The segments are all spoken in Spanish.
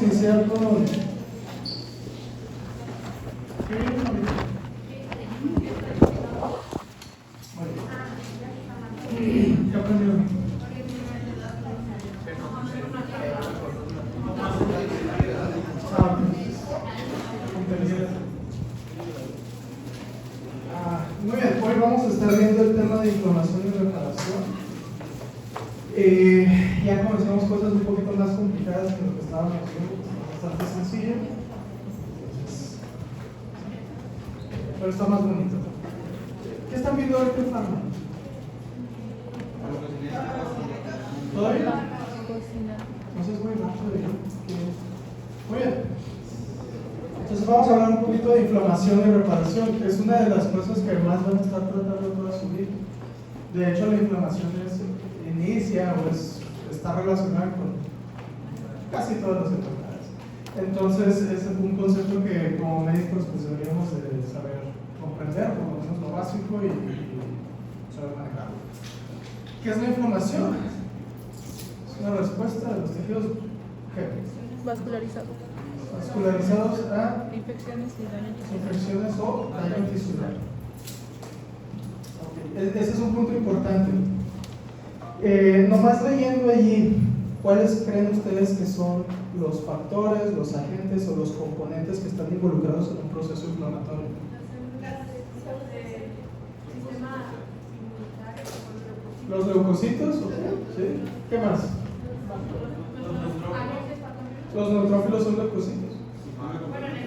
iniciar con... ¿Qué aprendió? Muy bien, hoy vamos a estar viendo el tema de inflamación y reparación. Ya conocemos cosas un poquito más complicadas que lo que estábamos viendo, que es bastante sencillo. Pero está más bonito. ¿Qué están viendo ahorita en Farma? ¿Todavía? No sé, es muy rápido. Muy bien. Entonces vamos a hablar un poquito de inflamación y reparación, que es una de las cosas que más van a estar tratando toda su vida. De hecho, la inflamación inicia o está relacionada con casi todas las enfermedades. Entonces es un concepto que como médicos pues deberíamos de saber comprender, por lo menos lo básico y saber manejarlo. ¿Qué es la inflamación? Es una respuesta de los tejidos vascularizados a infecciones y infecciones o daño tisular. Okay. Ese es un punto importante. Nomás leyendo allí, ¿cuáles creen ustedes que son los factores, los agentes o los componentes que están involucrados en un proceso inflamatorio? Los leucocitos, ¿sí? ¿Qué más? Los neutrófilos son leucocitos.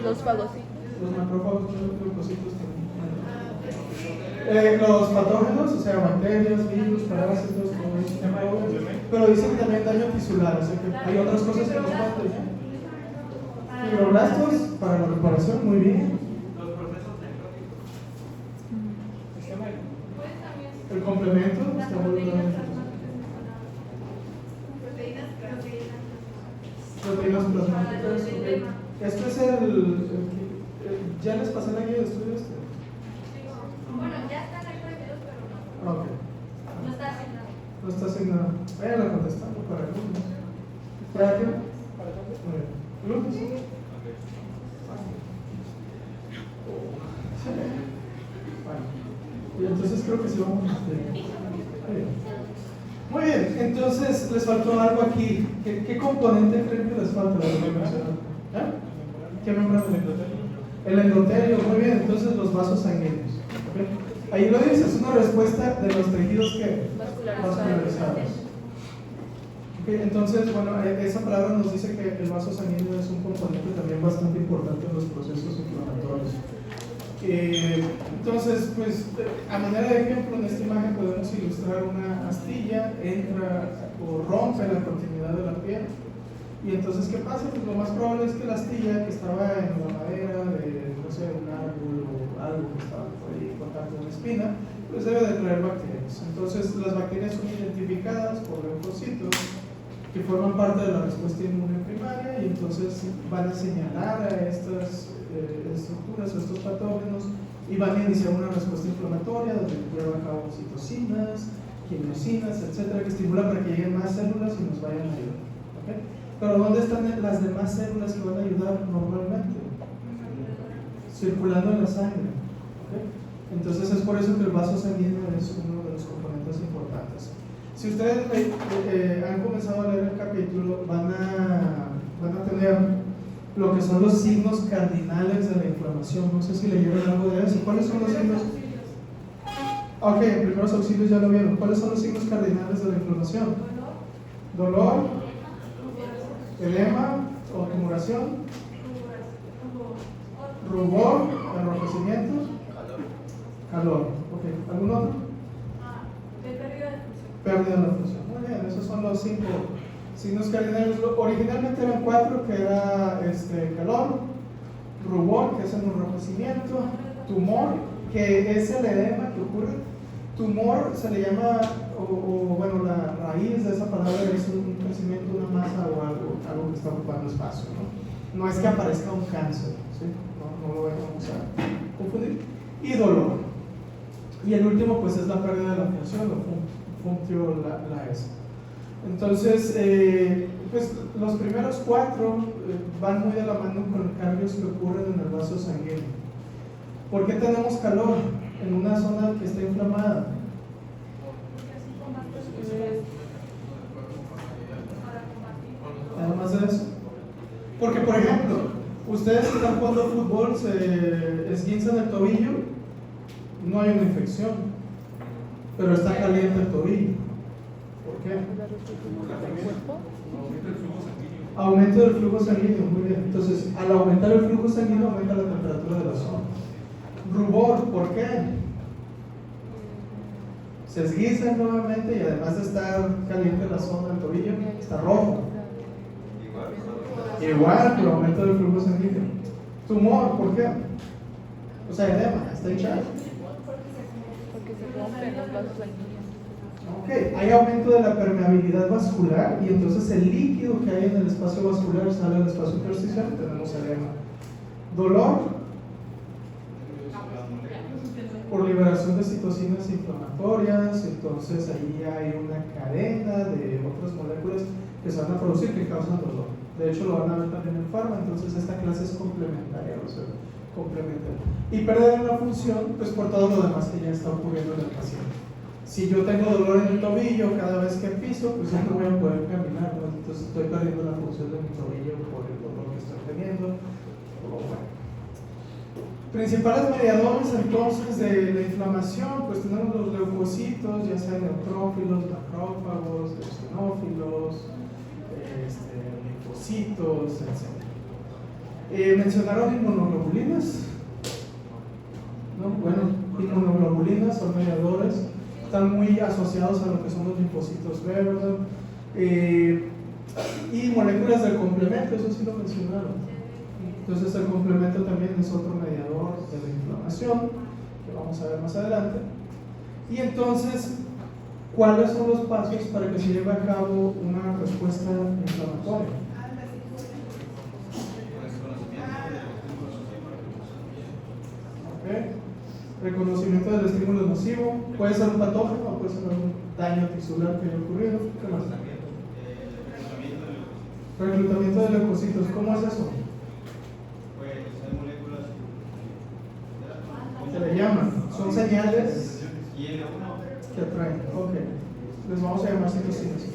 los fagocitos. Los macrófagos son leucocitos también. Los patógenos, o sea, bacterias, virus, parásitos, todo eso. Pero dicen que también daño tisular, o sea que hay otras cosas que nos pueden dañar. Fibroblastos para la reparación, muy bien. El complemento está muy bien. Proteínas plasmáticas. Okay. Esto es ¿ya les pasé la guía de estudios? Bueno, ya están ahí prohibidos, pero no. Ok. No está asignado. No está asignado. Vayan contestando para el lunes. ¿Para qué? Muy bien. ¿Lunes? Bueno. Y entonces creo que sí vamos a Muy bien, entonces les faltó algo aquí. ¿Qué componente creen que les falta? ¿Eh? ¿Qué membrana? El endotelio, muy bien, entonces los vasos sanguíneos. ¿Okay? Ahí lo dice, es una respuesta de los tejidos que vascularizados. Okay, entonces, bueno, esa palabra nos dice que el vaso sanguíneo es un componente también bastante importante en los procesos inflamatorios. Entonces, pues, a manera de ejemplo, en esta imagen podemos ilustrar una astilla, entra o rompe la continuidad de la piel. Y entonces, ¿qué pasa? Pues lo más probable es que la astilla que estaba en la madera de, no sé, un árbol o algo que estaba por ahí en contacto con la espina, pues debe de traer bacterias. Entonces, las bacterias son identificadas por leucocitos que forman parte de la respuesta inmune primaria y entonces van a señalar a estas estructuras o estos patógenos y van a iniciar una respuesta inflamatoria donde llevan a cabo citocinas, quimiosinas, etcétera, que estimulan para que lleguen más células y nos vayan a ayudar. ¿Okay? Pero ¿dónde están las demás células que van a ayudar normalmente? Circulando en la sangre. ¿Okay? Entonces es por eso que el vaso sanguíneo es uno de los componentes importantes. Si ustedes han comenzado a leer el capítulo, van a tener lo que son los signos cardinales de la inflamación. No sé si leyeron algo de eso. ¿Cuáles son los signos? Ok, en primeros auxilios ya lo vieron. ¿Cuáles son los signos cardinales de la inflamación? Dolor, edema o tumoración, rubor, enrojecimiento, calor. Ok, ¿algún otro? Pérdida de la función. Muy bien, esos son los 5 signos cardinales. Originalmente eran 4, que era calor, rubor, que es el enrojecimiento, tumor, que es el edema que ocurre. Tumor se le llama, bueno, la raíz de esa palabra es un crecimiento, una masa o algo que está ocupando espacio, ¿no? No es que aparezca un cáncer, ¿sí? No lo vamos a confundir. Y dolor. Y el último, pues, es la pérdida de la función, o functio la S. Entonces, pues los primeros 4 van muy de la mano con cambios que ocurren en el vaso sanguíneo. ¿Por qué tenemos calor en una zona que está inflamada? Nada más de eso. Porque, por ejemplo, ustedes que están jugando fútbol, se esguinzan el tobillo, no hay una infección, pero está caliente el tobillo. ¿Por qué? Aumento del flujo sanguíneo, muy bien. Entonces, al aumentar el flujo sanguíneo, aumenta la temperatura de la zona. Rubor, ¿por qué? Se esguinzan nuevamente y además de estar caliente la zona del tobillo, está rojo. Igual, por aumento del flujo sanguíneo. Tumor, ¿por qué? O sea, edema, está hinchado. Porque se rompen los vasos sanguíneos. Ok, hay aumento de la permeabilidad vascular y entonces el líquido que hay en el espacio vascular sale al espacio intersticial, tenemos edema. Dolor por liberación de citocinas inflamatorias, entonces ahí hay una cadena de otras moléculas que se van a producir que causan dolor. De hecho lo van a ver también en Pharma, entonces esta clase es complementaria, o sea, complementa. Y perder la función, pues por todo lo demás que ya está ocurriendo en el paciente. Si yo tengo dolor en el tobillo cada vez que piso, pues ya no voy a poder caminar, ¿no? Entonces estoy perdiendo la función de mi tobillo por el dolor que estoy teniendo. Bueno. Principales mediadores entonces de la inflamación, pues tenemos los leucocitos, ya sean neutrófilos, macrófagos, eosinófilos, linfocitos, etc. Mencionaron inmunoglobulinas, ¿no? Bueno, inmunoglobulinas son mediadores, están muy asociados a lo que son los linfocitos B, ¿verdad? Y moléculas del complemento, eso sí lo mencionaron. Entonces el complemento también es otro mediador de la inflamación, que vamos a ver más adelante. Y entonces, ¿cuáles son los pasos para que se lleve a cabo una respuesta inflamatoria? Okay. Reconocimiento del estímulo nocivo, puede ser un patógeno o puede ser un daño tisular que haya ocurrido. ¿Qué más? Reclutamiento de leucocitos, ¿cómo es eso? Se le llaman, son señales que atraen. Ok, les vamos a llamar citocinas.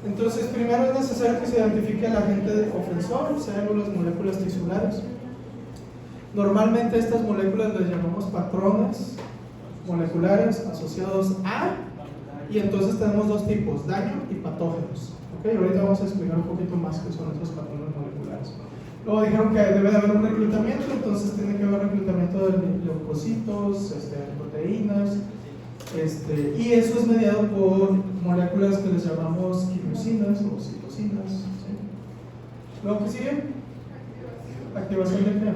Entonces, primero es necesario que se identifique el agente ofensor, células, moléculas tisulares. Normalmente estas moléculas las llamamos patrones moleculares asociados a, y entonces tenemos 2 tipos, daño y patógenos. Okay, ahorita vamos a explicar un poquito más qué son esos patrones moleculares. Luego dijeron que debe de haber un reclutamiento, entonces tiene que haber reclutamiento de leucocitos, proteínas, y eso es mediado por moléculas que les llamamos quimiosinas o citocinas. ¿Sí? Luego, ¿qué sigue? Activación de qué?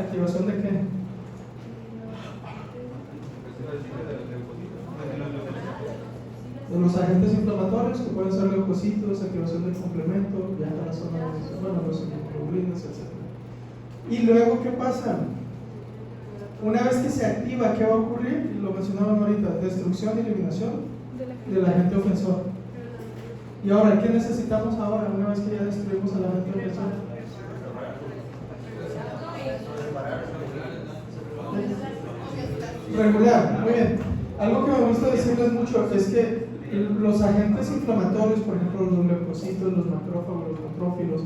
¿Activación de qué? De los agentes inflamatorios, que pueden ser leucocitos, activación del complemento, ya en la zona de, bueno, los inmunoglobulinas, etc. Y luego, ¿qué pasa? Una vez que se activa, ¿qué va a ocurrir? Lo mencionaban ahorita, destrucción y eliminación del agente ofensor. Y ahora, ¿qué necesitamos ahora, una vez que ya destruimos al agente ofensor? Regular, muy bien. Algo que me gusta decirles mucho es que los agentes inflamatorios, por ejemplo los leucocitos, los macrófagos, los neutrófilos,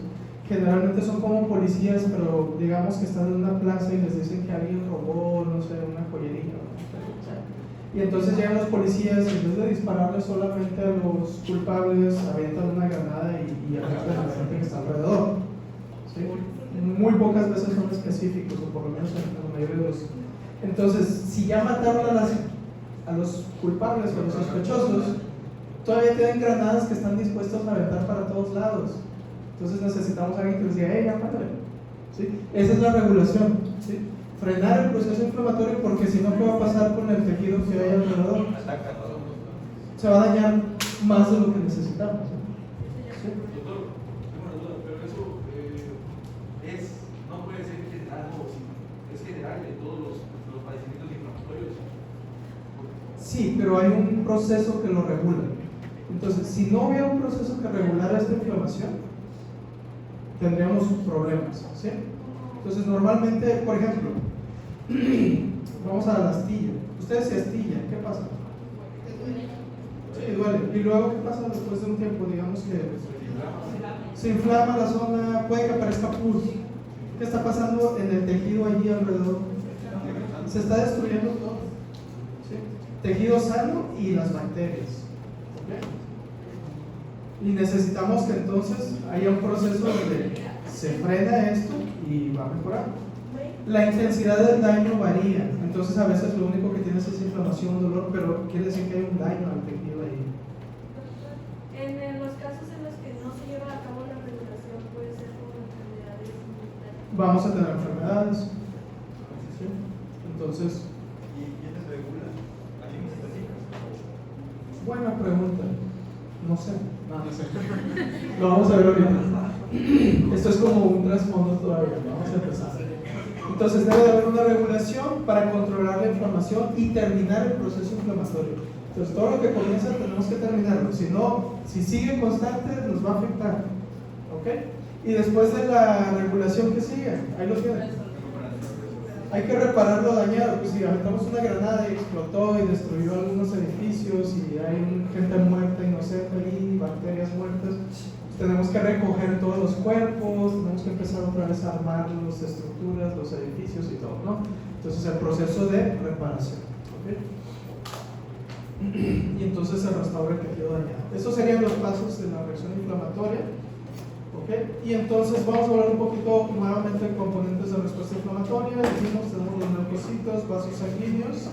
generalmente son como policías, pero digamos que están en una plaza y les dicen que alguien robó, no sé, una joyería, ¿no? Y entonces llegan los policías y en vez de dispararles solamente a los culpables, avientan una granada y afectan a la gente que está alrededor. ¿Sí? Muy pocas veces son específicos, o por lo menos en la mayoría de los. Entonces, si ya mataron a los culpables o a los sospechosos, todavía tienen granadas que están dispuestos a aventar para todos lados. Entonces necesitamos a alguien que les diga, ya mátale. ¿Sí? Esa es la regulación. ¿Sí? Frenar el proceso inflamatorio, porque si no, ¿qué va a pasar con el tejido que hay alrededor? Se va a dañar más de lo que necesitamos. ¿Sí? Doctor, tengo una duda, pero eso no puede ser general, es general en todos los padecimientos inflamatorios. Sí, pero hay un proceso que lo regula. Entonces, si no hubiera un proceso que regulara esta inflamación, tendríamos problemas, ¿sí? Entonces, normalmente, por ejemplo, vamos a la astilla. Ustedes se astillan, ¿qué pasa? Sí, duele. ¿Y luego qué pasa después de un tiempo? Digamos que se inflama la zona, puede que aparezca pus. ¿Qué está pasando en el tejido allí alrededor? Se está destruyendo todo, ¿sí? Tejido sano y las bacterias. ¿Okay? Y necesitamos que entonces haya un proceso donde se frena esto y va a mejorar. La intensidad del daño varía, entonces a veces lo único que tienes es inflamación, dolor, pero quiere decir que hay un daño al tejido ahí. En los casos en los que no se lleva a cabo la regulación, puede ser por enfermedades inmunitarias. Vamos a tener enfermedades, ¿sí? Entonces, ¿Y quiénes regulan? ¿Aquí mis estadísticas? buena pregunta. No sé. No sé. Lo vamos a ver ahorita. Esto es como un trasfondo todavía. Vamos a empezar. Entonces debe de haber una regulación para controlar la inflamación y terminar el proceso inflamatorio. Entonces todo lo que comienza tenemos que terminarlo. Si no, si sigue constante nos va a afectar. ¿Ok? Y después de la regulación que sigue, ahí lo tienen. Hay que reparar lo dañado. Pues si aventamos una granada y explotó y destruyó algunos edificios y hay gente muerta, inocente ahí, bacterias muertas, tenemos que recoger todos los cuerpos, tenemos que empezar otra vez a armar las estructuras, los edificios y todo, ¿no? Entonces el proceso de reparación, ¿ok? Y entonces se restaura el tejido dañado. Esos serían los pasos de la reacción inflamatoria, ¿ok? Y entonces vamos a hablar un poquito nuevamente de componentes de respuesta inflamatoria. Decimos, tenemos los leucocitos, vasos sanguíneos.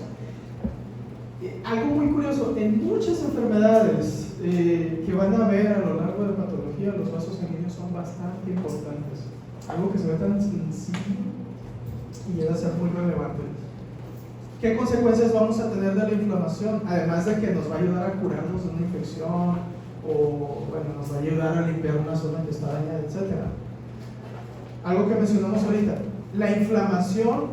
Algo muy curioso, en muchas enfermedades que van a ver a lo largo de la patología, los vasos sanguíneos son bastante importantes. Algo que se ve tan sencillo y llega a ser muy relevante. ¿Qué consecuencias vamos a tener de la inflamación? Además de que nos va a ayudar a curarnos de una infección o, bueno, nos va a ayudar a limpiar una zona que está dañada, etc. Algo que mencionamos ahorita, la inflamación,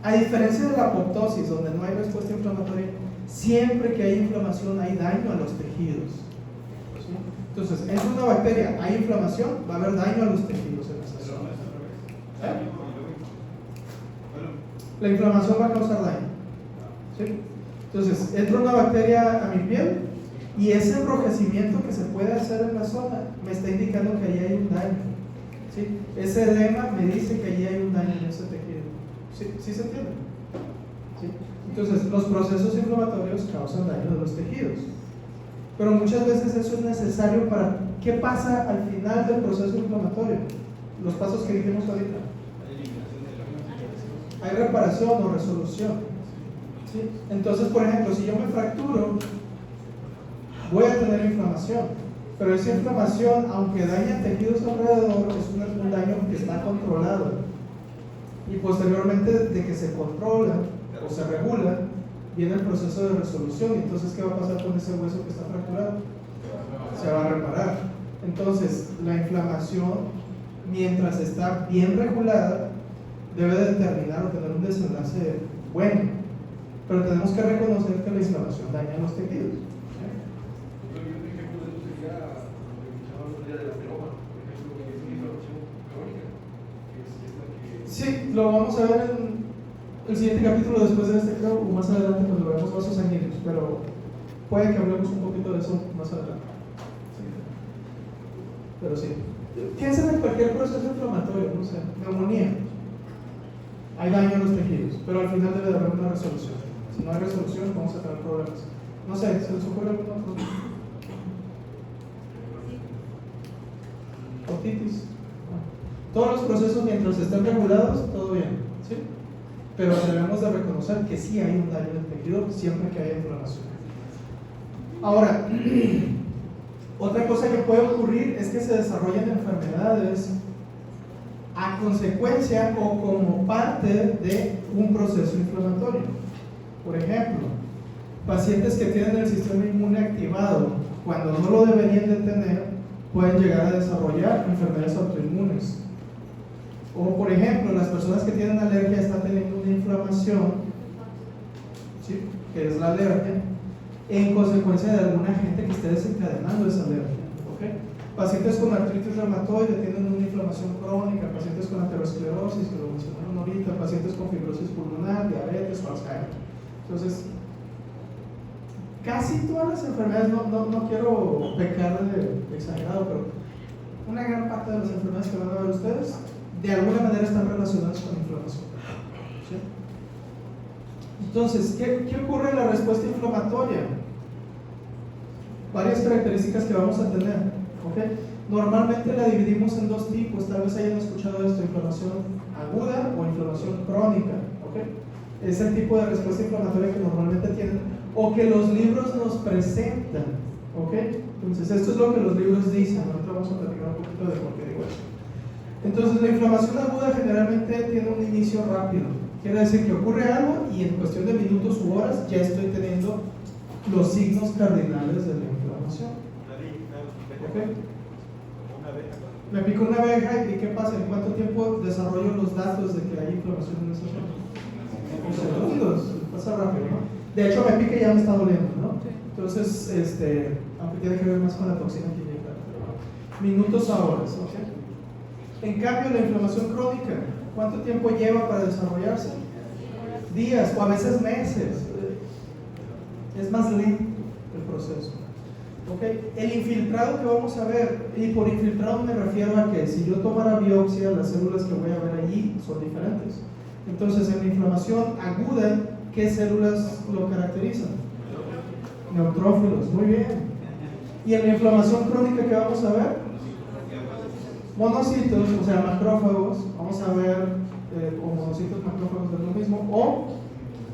a diferencia de la apoptosis, donde no hay respuesta inflamatoria, siempre que hay inflamación hay daño a los tejidos. ¿Sí? Entonces, entra una bacteria, hay inflamación, va a haber daño a los tejidos en esa zona. La inflamación va a causar daño. ¿Sí? Entonces, entra una bacteria a mi piel y ese enrojecimiento que se puede hacer en la zona me está indicando que ahí hay un daño. ¿Sí? Ese edema me dice que allí hay un daño en ese tejido. ¿Sí se entiende? ¿Sí? Entonces, los procesos inflamatorios causan daño de los tejidos. Pero muchas veces eso es necesario para... ¿Qué pasa al final del proceso inflamatorio? Los pasos que dijimos ahorita. Hay reparación o resolución. ¿Sí? Entonces, por ejemplo, si yo me fracturo, voy a tener inflamación. Pero esa inflamación, aunque daña tejidos alrededor, es un daño que está controlado. Y posteriormente de que se controla o se regula, viene el proceso de resolución. Entonces, ¿qué va a pasar con ese hueso que está fracturado? Se va a reparar. Entonces, la inflamación, mientras está bien regulada, debe de terminar o tener un desenlace bueno. Pero tenemos que reconocer que la inflamación daña los tejidos. Sí, lo vamos a ver en el siguiente capítulo después de este, creo, o más adelante cuando veamos vasos sanguíneos, pero puede que hablemos un poquito de eso más adelante. Sí. Pero sí. Piensen en cualquier proceso inflamatorio, no sé, neumonía. Hay daño en los tejidos, pero al final debe de haber una resolución. Si no hay resolución, vamos a tener problemas. No sé, ¿se les ocurre alguna cosa? Otitis. Todos los procesos mientras estén regulados, todo bien, ¿sí? Pero debemos de reconocer que sí hay un daño en el tejido siempre que haya inflamación. Ahora, otra cosa que puede ocurrir es que se desarrollen enfermedades a consecuencia o como parte de un proceso inflamatorio. Por ejemplo, pacientes que tienen el sistema inmune activado cuando no lo deberían de tener pueden llegar a desarrollar enfermedades autoinmunes. O por ejemplo, las personas que tienen alergia están teniendo una inflamación, ¿sí? que es la alergia, en consecuencia de algún agente que esté desencadenando esa alergia. ¿Okay? Pacientes con artritis reumatoide tienen una inflamación crónica, pacientes con aterosclerosis, que lo mencionaron ahorita, pacientes con fibrosis pulmonar, diabetes o Alzheimer. Entonces, casi todas las enfermedades, no quiero pecar de exagerado, pero una gran parte de las enfermedades que van a ver ustedes, de alguna manera están relacionadas con inflamación. ¿Sí? Entonces, ¿qué ocurre en la respuesta inflamatoria? Varias características que vamos a tener. ¿Okay? Normalmente la dividimos en dos tipos, tal vez hayan escuchado esto: inflamación aguda o inflamación crónica. ¿Okay? Es el tipo de respuesta inflamatoria que normalmente tienen o que los libros nos presentan. ¿Okay? Entonces, esto es lo que los libros dicen. Ahorita vamos a platicar un poquito de por qué digo esto. Entonces, la inflamación aguda generalmente tiene un inicio rápido. Quiere decir que ocurre algo y en cuestión de minutos u horas ya estoy teniendo los signos cardinales de la inflamación. ¿Okay? Me pica una abeja y ¿qué pasa? ¿En cuánto tiempo desarrollo los datos de que hay inflamación en esa zona? En segundos, pasa rápido, ¿no? De hecho, me pica y ya me está doliendo, ¿no? Entonces, aunque tiene que ver más con la toxina que llega, minutos a horas, ¿ok? En cambio, la inflamación crónica, ¿cuánto tiempo lleva para desarrollarse? Días o a veces meses. Es más lento el proceso. ¿Okay? El infiltrado que vamos a ver, y por infiltrado me refiero a que si yo tomara biopsia, las células que voy a ver allí son diferentes. Entonces, en la inflamación aguda, ¿qué células lo caracterizan? Neutrófilos, muy bien. Y en la inflamación crónica, ¿qué vamos a ver? Monocitos, o sea, macrófagos. Vamos a ver o monocitos, macrófagos es lo mismo, o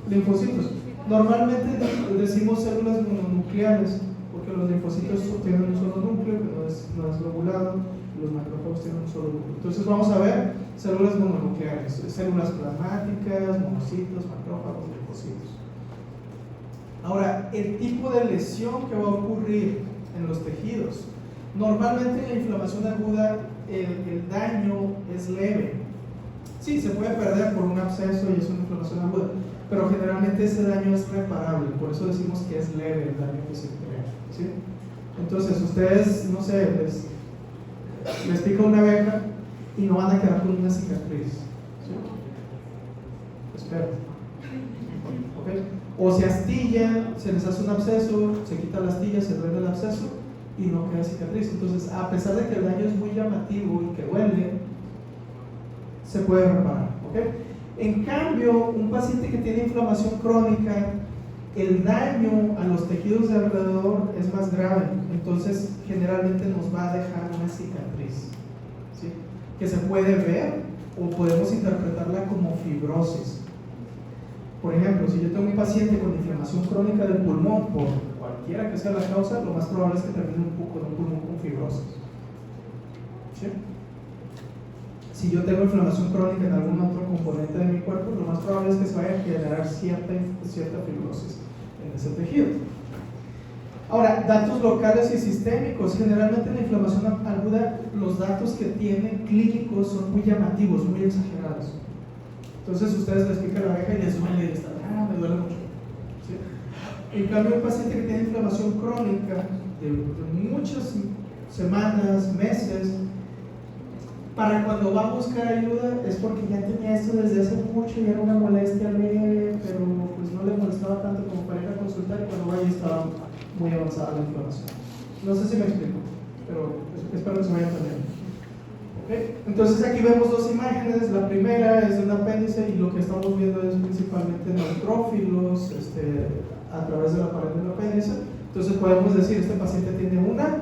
linfocitos. Normalmente decimos células mononucleares, porque los linfocitos tienen un solo núcleo, que no es lobulado, y los macrófagos tienen un solo núcleo. Entonces vamos a ver células mononucleares, células plasmáticas, monocitos, macrófagos, linfocitos. Ahora, el tipo de lesión que va a ocurrir en los tejidos. Normalmente en la inflamación aguda el daño es leve. Sí, se puede perder por un absceso y es una inflamación aguda, pero generalmente ese daño es reparable, por eso decimos que es leve el daño que se crea. ¿Sí? Entonces, ustedes, no sé, les pica una abeja y no van a quedar con una cicatriz. ¿Sí? Espero. ¿Okay? O se astillan, se les hace un absceso, se quita la astilla, se duele el absceso y no queda cicatriz. Entonces, a pesar de que el daño es muy llamativo y que duele, se puede reparar. ¿Okay? En cambio, un paciente que tiene inflamación crónica, el daño a los tejidos de alrededor es más grave, entonces generalmente nos va a dejar una cicatriz, ¿sí? Que se puede ver o podemos interpretarla como fibrosis. Por ejemplo, si yo tengo un paciente con inflamación crónica del pulmón, por cualquiera que sea la causa, lo más probable es que termine un pulmón con fibrosis. ¿Sí? Si yo tengo inflamación crónica en algún otro componente de mi cuerpo, lo más probable es que se vaya a generar cierta fibrosis en ese tejido. Ahora, datos locales y sistémicos. Generalmente en la inflamación aguda, los datos que tienen clínicos son muy llamativos, muy exagerados. Entonces, ustedes les pican la abeja y les duele y les están, me duele mucho. ¿Sí? En cambio, un paciente que tiene inflamación crónica de muchas semanas, meses, para cuando va a buscar ayuda es porque ya tenía esto desde hace mucho y era una molestia leve, pero pues no le molestaba tanto como para ir a consultar, y cuando vaya estaba muy avanzada la inflamación. No sé si me explico, pero espero que se vaya entendiendo. ¿Okay? Entonces aquí vemos dos imágenes. La primera es de un apéndice y lo que estamos viendo es principalmente neutrófilos a través de la pared del apéndice. Entonces podemos decir, este paciente tiene una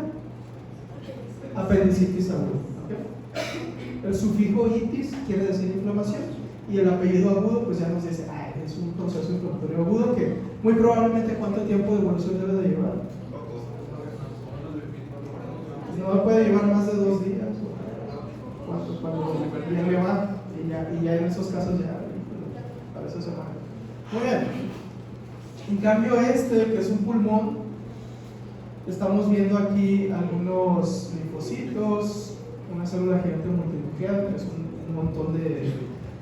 apendicitis aguda. El sufijo itis quiere decir inflamación y el apellido agudo pues ya nos dice, es un proceso inflamatorio agudo que muy probablemente cuánto tiempo de evolución debe de llevar. No puede llevar más de 2 días. Cuando bien le va y ya en esos casos ya parece se muere. Muy bien. En cambio que es un pulmón, estamos viendo aquí algunos linfocitos, una célula gigante multinuclear, que es un montón de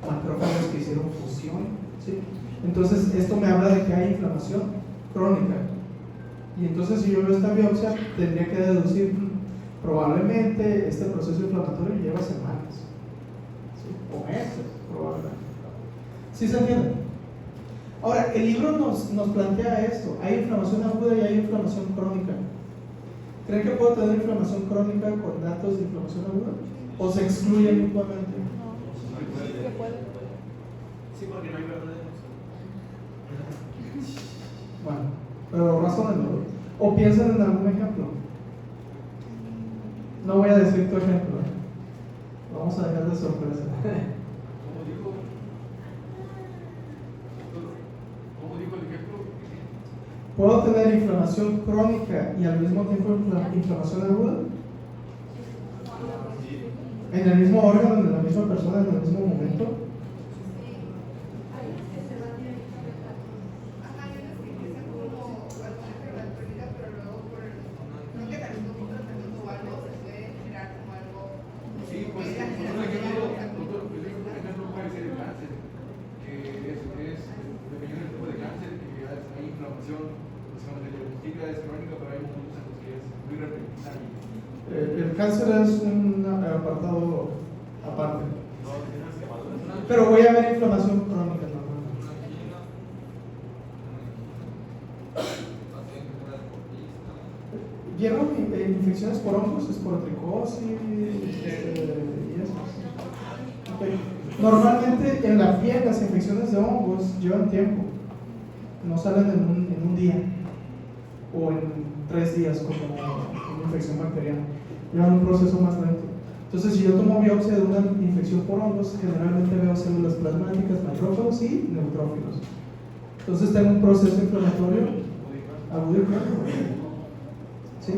macrófagos que hicieron fusión, ¿sí? Entonces, esto me habla de que hay inflamación crónica. Y entonces, si yo veo esta biopsia, tendría que deducir probablemente este proceso inflamatorio lleva semanas, ¿sí? O meses, probablemente. ¿Sí se entiende? Ahora, el libro nos plantea esto: hay inflamación aguda y hay inflamación crónica. ¿Creen que puedo tener inflamación crónica con datos de inflamación aguda? ¿O se excluyen mutuamente? No, se puede. Sí, porque no hay verdad. Bueno, pero razónenlo. O piensen en algún ejemplo. No voy a decir tu ejemplo. Vamos a dejar de sorpresa. ¿Cómo dijo el ejemplo? ¿Puedo tener inflamación crónica y al mismo tiempo inflamación aguda? ¿En el mismo órgano, en la misma persona, en el mismo momento? Sí, pues, por ejemplo, puede ser el cáncer, que es dependiendo del tipo de cáncer, que hay inflamación, pues cuando se diagnostica es crónica, pero hay momentos en los que es muy repentina. El cáncer es un apartado aparte. Pero voy a ver inflamación crónica normalmente. ¿Vieron infecciones por hongos? Esporotricosis y eso. Okay. Normalmente en la piel las infecciones de hongos llevan tiempo. No salen en un día o en 3 días como una infección bacteriana. Llevan un proceso más lento. Entonces, si yo tomo biopsia de una infección por hongos, generalmente veo células plasmáticas, macrófagos y neutrófilos. Entonces, tengo un proceso inflamatorio agudo y crónico. ¿Sí?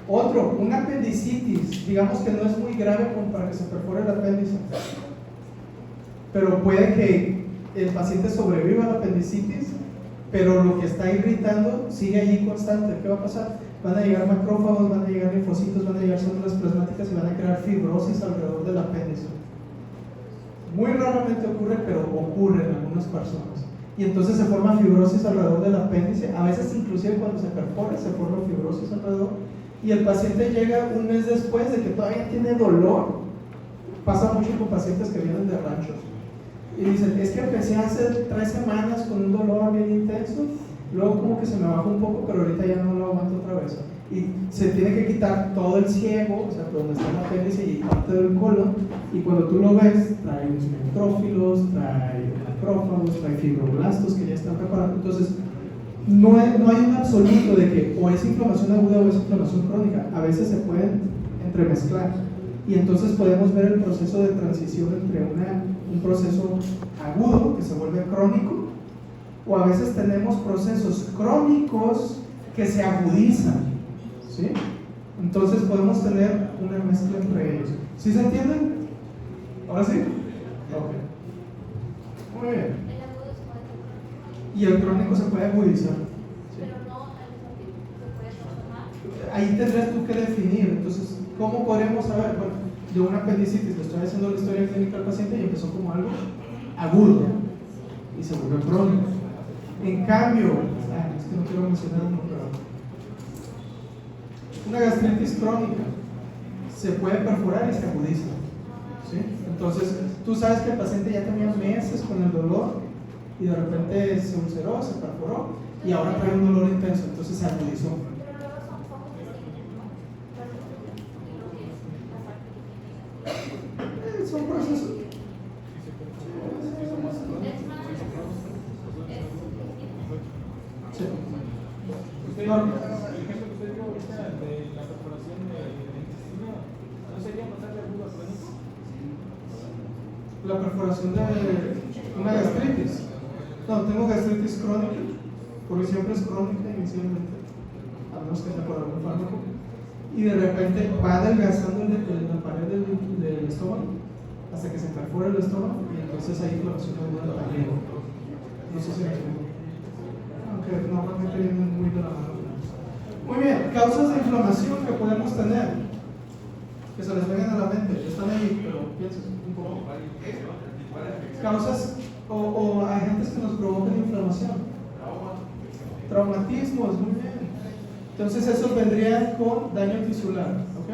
Otro, una apendicitis, digamos que no es muy grave como para que se perfore el apéndice, pero puede que el paciente sobreviva a la apendicitis, pero lo que está irritando sigue allí constante. ¿Qué va a pasar? Van a llegar macrófagos, van a llegar linfocitos, van a llegar células plasmáticas y van a crear fibrosis alrededor del apéndice. Muy raramente ocurre, pero ocurre en algunas personas. Y entonces se forma fibrosis alrededor del apéndice. A veces inclusive cuando se perfora se forma fibrosis alrededor. Y el paciente llega un mes después de que todavía tiene dolor. Pasa mucho con pacientes que vienen de ranchos. Y dicen, es que empecé hace 3 semanas con un dolor bien intenso. Luego como que se me bajó un poco, pero ahorita ya no lo aguanto otra vez. Y se tiene que quitar todo el ciego, o sea, donde está el apéndice y parte del colon. Y cuando tú lo ves, trae unos neutrófilos, trae macrófagos, trae fibroblastos que ya están preparados. Entonces, no hay un absoluto de que o es inflamación aguda o es inflamación crónica. A veces se pueden entremezclar. Y entonces podemos ver el proceso de transición entre un proceso agudo que se vuelve crónico, o a veces tenemos procesos crónicos que se agudizan, ¿sí? Entonces podemos tener una mezcla entre ellos. ¿Sí se entienden? ¿Ahora sí? Ok. Muy bien. Y el crónico se puede agudizar, ¿sí? Ahí tendrás tú que definir. Entonces, ¿cómo podremos saber? Bueno, de una apendicitis le estoy haciendo la historia clínica al paciente y empezó como algo agudo y se volvió crónico. En cambio, es que no quiero mencionar uno, pero una gastritis crónica se puede perforar y se agudiza, ¿sí? Entonces, tú sabes que el paciente ya tenía meses con el dolor y de repente se ulceró, se perforó y ahora trae un dolor intenso, entonces se agudizó. Son procesos. Sí. Usted, No. el ejemplo que usted dio ahorita de la perforación del intestino, ¿no sería bastante agudo crónico? La perforación de una gastritis. No, tengo gastritis crónica, porque siempre es crónica inicialmente, a menos que sea por algún fármaco, y de repente va adelgazando la pared del estómago hasta que se perfora el estómago y entonces hay inflamación aguda también. No sé si me explico. Aunque normalmente vienen muy de la mano. Muy bien, causas de inflamación que podemos tener, que se les vengan a la mente, están ahí, pero piensen un poco. Causas o agentes que nos provocan inflamación. Traumatismos, muy bien. Entonces esos vendrían con daño tisular, ¿ok?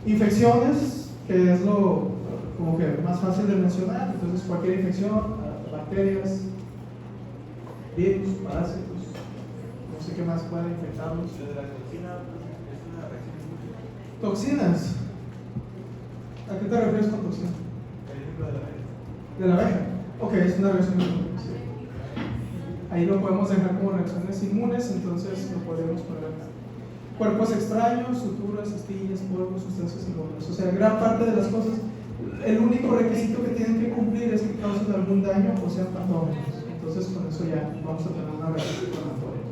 Infecciones, que es lo como que más fácil de mencionar. Entonces cualquier infección, bacterias, virus, parásitos, no sé qué más pueden infectarlos. Desde la toxina es una reacción muy Toxinas. ¿A qué te refieres con toxina? el ejemplo de la red. De la abeja. Ok, es una reacción inmune. Sí. Ahí lo podemos dejar como reacciones inmunes, entonces lo podemos poner acá. Cuerpos extraños, suturas, astillas, polvos, sustancias inmunes. O sea, gran parte de las cosas, el único requisito que tienen que cumplir es que causen algún daño o sean patógenos. Entonces con eso ya vamos a tener una reacción inflamatoria.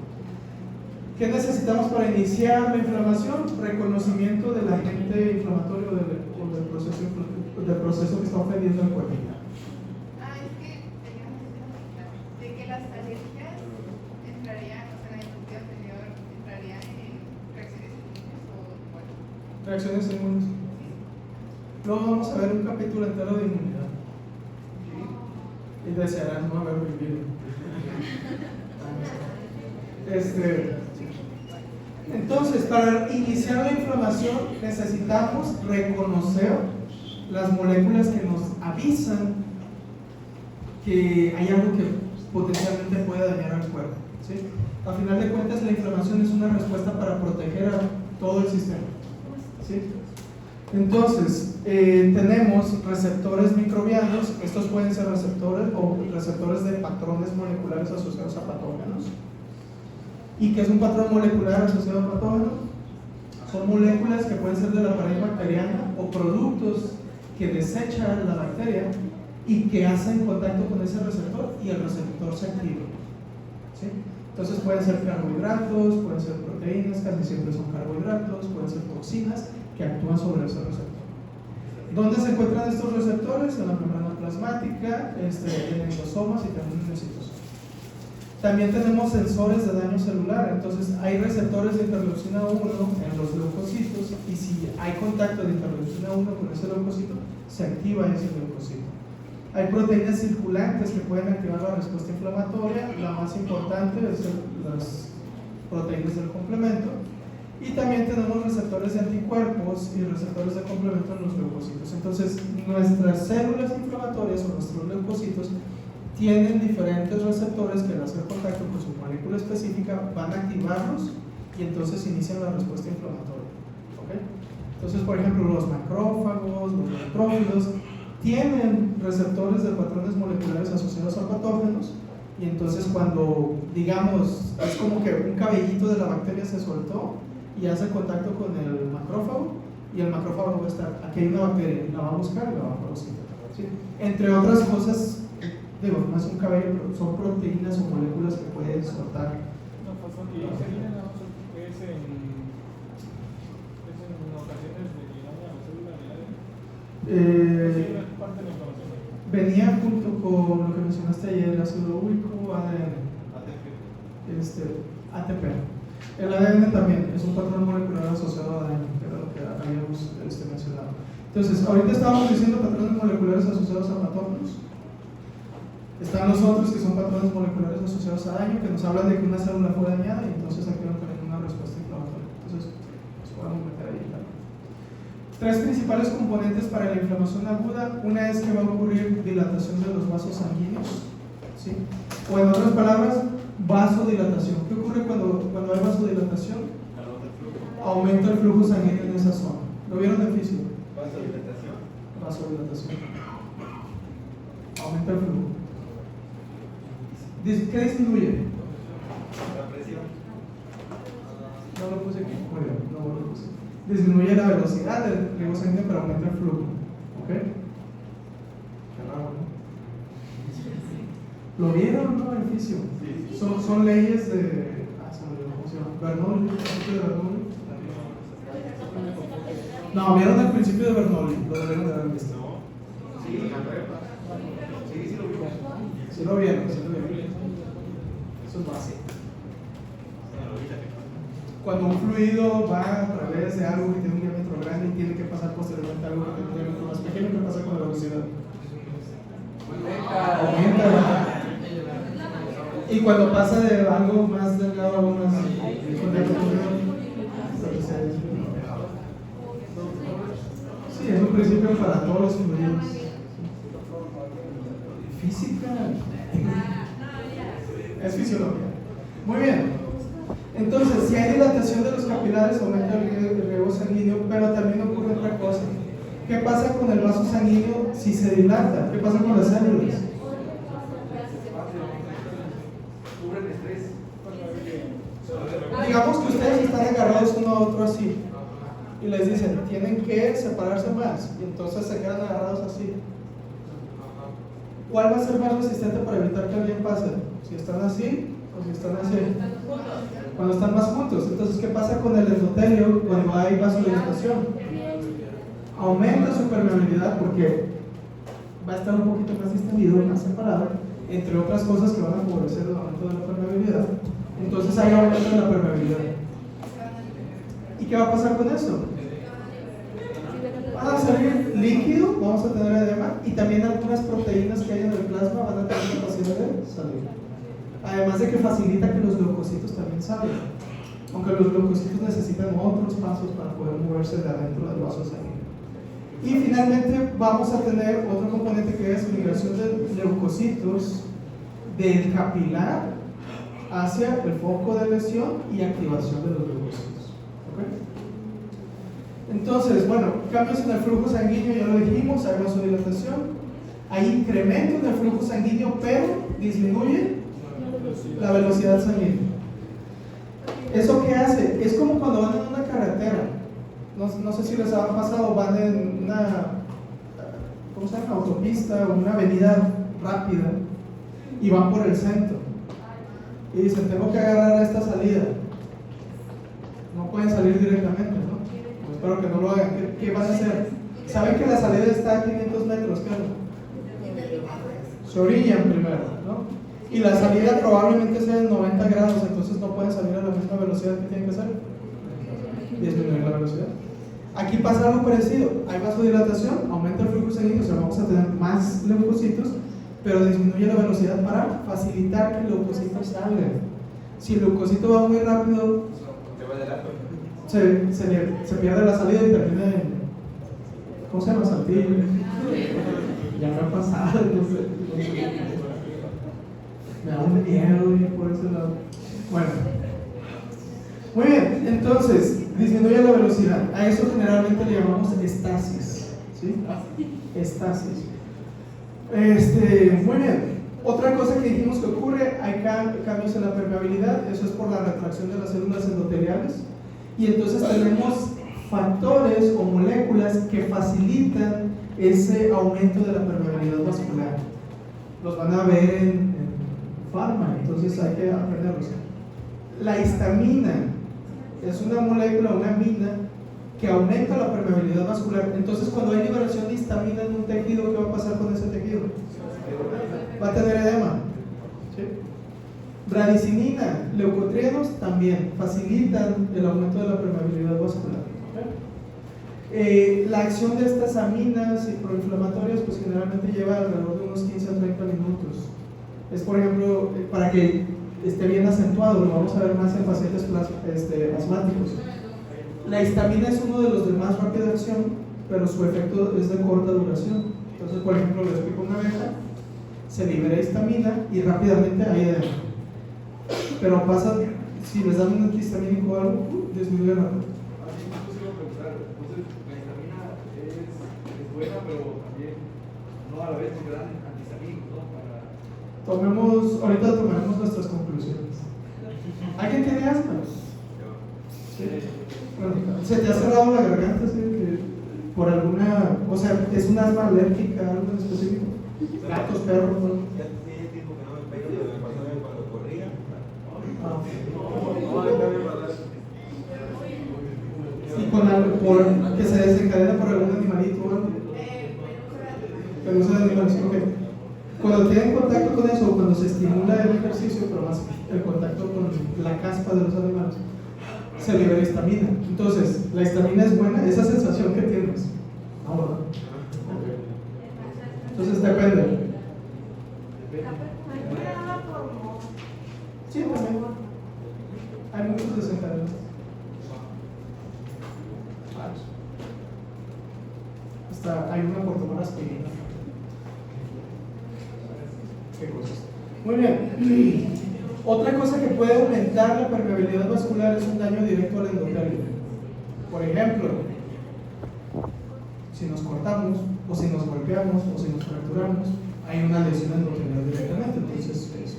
¿Qué necesitamos para iniciar la inflamación? Reconocimiento del agente inflamatorio o del proceso que está ofendiendo el cuerpo. Es que teníamos de que las alergias entrarían, o sea, en el punto anterior, entrarían en reacciones inmunes o bueno. Reacciones inmunes. Luego vamos a ver un capítulo entero de inmunidad. Y desearán no haber vivido. Entonces, para iniciar la inflamación necesitamos reconocer las moléculas que nos avisan que hay algo que potencialmente puede dañar al cuerpo, ¿sí? A final de cuentas, la inflamación es una respuesta para proteger a todo el sistema, ¿sí? Entonces, tenemos receptores microbianos. Estos pueden ser receptores o receptores de patrones moleculares asociados a patógenos. ¿Y qué es un patrón molecular asociado a patógenos? Son moléculas que pueden ser de la pared bacteriana o productos que desecha la bacteria y que hacen contacto con ese receptor y el receptor se activa, ¿sí? Entonces pueden ser carbohidratos, pueden ser proteínas, casi siempre son carbohidratos, pueden ser toxinas que actúan sobre ese receptor. ¿Dónde se encuentran estos receptores? En la membrana plasmática, en endosomas y también en el citosoma. También tenemos sensores de daño celular. Entonces hay receptores de interleucina 1 en los leucocitos, y si hay contacto de interleucina 1 con ese leucocito, se activa ese leucocito. Hay proteínas circulantes que pueden activar la respuesta inflamatoria. La más importante es las proteínas del complemento. Y también tenemos receptores de anticuerpos y receptores de complemento en los leucocitos. Entonces, nuestras células inflamatorias o nuestros leucocitos tienen diferentes receptores que al hacer contacto con su molécula específica van a activarlos y entonces inician la respuesta inflamatoria, ¿okay? Entonces, por ejemplo, los macrófagos, los neutrófilos tienen receptores de patrones moleculares asociados a patógenos, y entonces cuando, digamos, es como que un cabellito de la bacteria se soltó y hace contacto con el macrófago, y el macrófago va a estar, aquí hay una bacteria, la va a buscar y la va a producir, ¿sí? Entre otras cosas, digo, no es un cabello, pero son proteínas o moléculas que pueden soltar. No, pues son glicerina, ¿no? Es en ocasiones de que daña la célula de ADN. Sí, es parte de la información. Venía junto con lo que mencionaste ayer, el ácido úrico, ADN. ATP. El ADN también es un patrón molecular asociado a ADN, que era lo que habíamos mencionado. Entonces, ahorita estábamos diciendo patrones moleculares asociados a patógenos. Están los otros que son patrones moleculares asociados a daño, que nos hablan de que una célula fue dañada y entonces activan también una respuesta inflamatoria. Entonces, nos podemos meter ahí. Tres principales componentes para la inflamación aguda. Una es que va a ocurrir dilatación de los vasos sanguíneos, ¿sí? O en otras palabras, vasodilatación. ¿Qué ocurre cuando hay vasodilatación? Aumenta el flujo sanguíneo en esa zona. ¿Lo vieron en físico? Vasodilatación. Vasodilatación. Aumenta el flujo. ¿Qué disminuye? La presión. No lo puse aquí. Muy bien, no lo puse. Disminuye la velocidad del riego sanguíneo, pero aumenta el flujo. ¿Ok? Qué raro, ¿no? ¿Lo vieron, no? En físico. Sí. Son leyes de. Se me olvidó cómo se llama. Bernoulli. ¿El principio de Bernoulli? No, vieron el principio de Bernoulli. Lo deberían de haber visto. Sí, la prepa. Sí, lo vimos. Sí lo vieron, sí lo vieron. Eso es básico. Cuando un fluido va a través de algo que tiene un diámetro grande y tiene que pasar posteriormente a algo que tiene un diámetro más pequeño, ¿qué pasa con la velocidad? aumenta. Y cuando pasa de algo más delgado a algo más sí, es un principio para todos los fluidos. Física es fisiología. Muy bien. Entonces, si hay dilatación de los capilares, aumenta el riego sanguíneo, pero también ocurre otra cosa. ¿Qué pasa con el vaso sanguíneo si se dilata? ¿Qué pasa con las células? Digamos que ustedes están agarrados uno a otro así y les dicen, tienen que separarse más, y entonces se quedan agarrados así. ¿Cuál va a ser más resistente para evitar que alguien pase? Si están así o si están así. Cuando están más juntos. Entonces, ¿qué pasa con el endotelio cuando hay vasodilatación? Aumenta su permeabilidad porque va a estar un poquito más distendido, más separado, entre otras cosas que van a favorecer el aumento de la permeabilidad. Entonces hay aumento de la permeabilidad. ¿Y qué va a pasar con eso? Van a salir líquido, vamos a tener edema, y también algunas proteínas que hay en el plasma van a tener capacidad de salir. Además de que facilita que los leucocitos también salgan, aunque los leucocitos necesitan otros pasos para poder moverse de adentro del vaso sanguíneo. Y finalmente vamos a tener otro componente que es migración de leucocitos del capilar hacia el foco de lesión y activación de los leucocitos. ¿Okay? Entonces, bueno, cambios en el flujo sanguíneo, ya lo dijimos, hay vasodilatación, hay incremento en el flujo sanguíneo, pero disminuye la velocidad sanguínea. ¿Eso qué hace? Es como cuando van en una carretera. No sé si les ha pasado, van en una, ¿cómo se llama? Autopista o una avenida rápida y van por el centro y dicen, tengo que agarrar esta salida. No pueden salir directamente, ¿no? Pues espero que no lo hagan. ¿Qué van a hacer? Saben que la salida está a 500 metros, claro. Se orillan primero, ¿no? Y la salida probablemente sea en 90 grados, entonces no pueden salir a la misma velocidad que tienen que salir. Disminuir la velocidad. Aquí pasa algo parecido, hay vasodilatación, aumenta el flujo sanguíneo, o sea, vamos a tener más leucocitos, pero disminuye la velocidad para facilitar que el leucocito salga. Si el leucocito va muy rápido, se pierde la salida y termina en, ¿cómo se llama? Saltillo. Ya me ha pasado, no sé. Me da un miedo ir por ese lado. Bueno. Muy bien, entonces, disminuye la velocidad. A eso generalmente le llamamos estasis. ¿Sí? Estasis. Muy bien. Otra cosa que dijimos que ocurre, hay cambios en la permeabilidad. Eso es por la retracción de las células endoteliales. Y entonces tenemos factores o moléculas que facilitan ese aumento de la permeabilidad vascular. Los van a ver en farma, entonces hay que aprenderlos. La histamina es una molécula, una amina que aumenta la permeabilidad vascular. Entonces, cuando hay liberación de histamina en un tejido, ¿qué va a pasar con ese tejido? Va a tener edema. ¿Sí? Bradicinina, leucotrienos también facilitan el aumento de la permeabilidad vascular. La acción de estas aminas y proinflamatorias, pues generalmente lleva alrededor de unos 15 a 30 minutos. Es, por ejemplo, para que esté bien acentuado, lo vamos a ver más en pacientes asmáticos. La histamina es uno de los de más rápida acción, pero su efecto es de corta duración. Entonces, por ejemplo, les pico una abeja, se libera histamina y rápidamente hay edema. Pero pasa, si les dan un antihistamínico o algo, disminuye rápido. Entonces, la histamina es buena, pero también no a la vez porque dan antihistamínicos, ¿no? Ahorita tomaremos nuestras conclusiones. ¿Alguien tiene asma? ¿Sí? Bueno, ¿se te ha cerrado la garganta? ¿Sí? Que por alguna, o sea, es un asma alérgica, algo en específico? Gatos, perros, ¿no? Ya tiene tiempo que no me pego lo que pasó cuando corría. Y con algo que se desencadena por algún animalito o algo. Pelusa de animales, ok. Cuando tienen contacto con eso, cuando se estimula el ejercicio, pero más el contacto con la caspa de los animales, se libera histamina. Entonces, la histamina es buena, esa sensación que tienes. No, ¿verdad? Entonces depende. Hay muchos desencadenantes. Hasta hay una por tomar aspirina. ¿Qué cosas? Muy bien. Otra cosa que puede aumentar la permeabilidad vascular es un daño directo al endotelio. Por ejemplo, si nos cortamos, o si nos golpeamos, o si nos fracturamos, hay una lesión endotelial directamente. Entonces, eso es.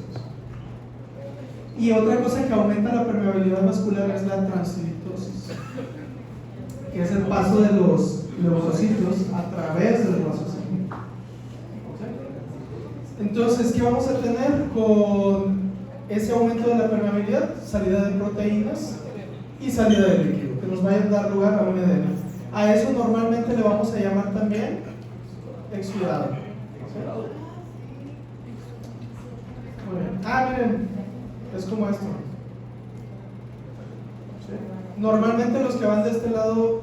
Y otra cosa que aumenta la permeabilidad vascular es la translitosis, que es el paso de los leucocitos a través de los vasos sanguíneos. Entonces, ¿qué vamos a tener con ese aumento de la permeabilidad? Salida de proteínas y salida de líquido, que nos va a dar lugar a un edema. A eso normalmente le vamos a llamar también exudado. Muy bien. Miren, es como esto. ¿Sí? Normalmente los que van de este lado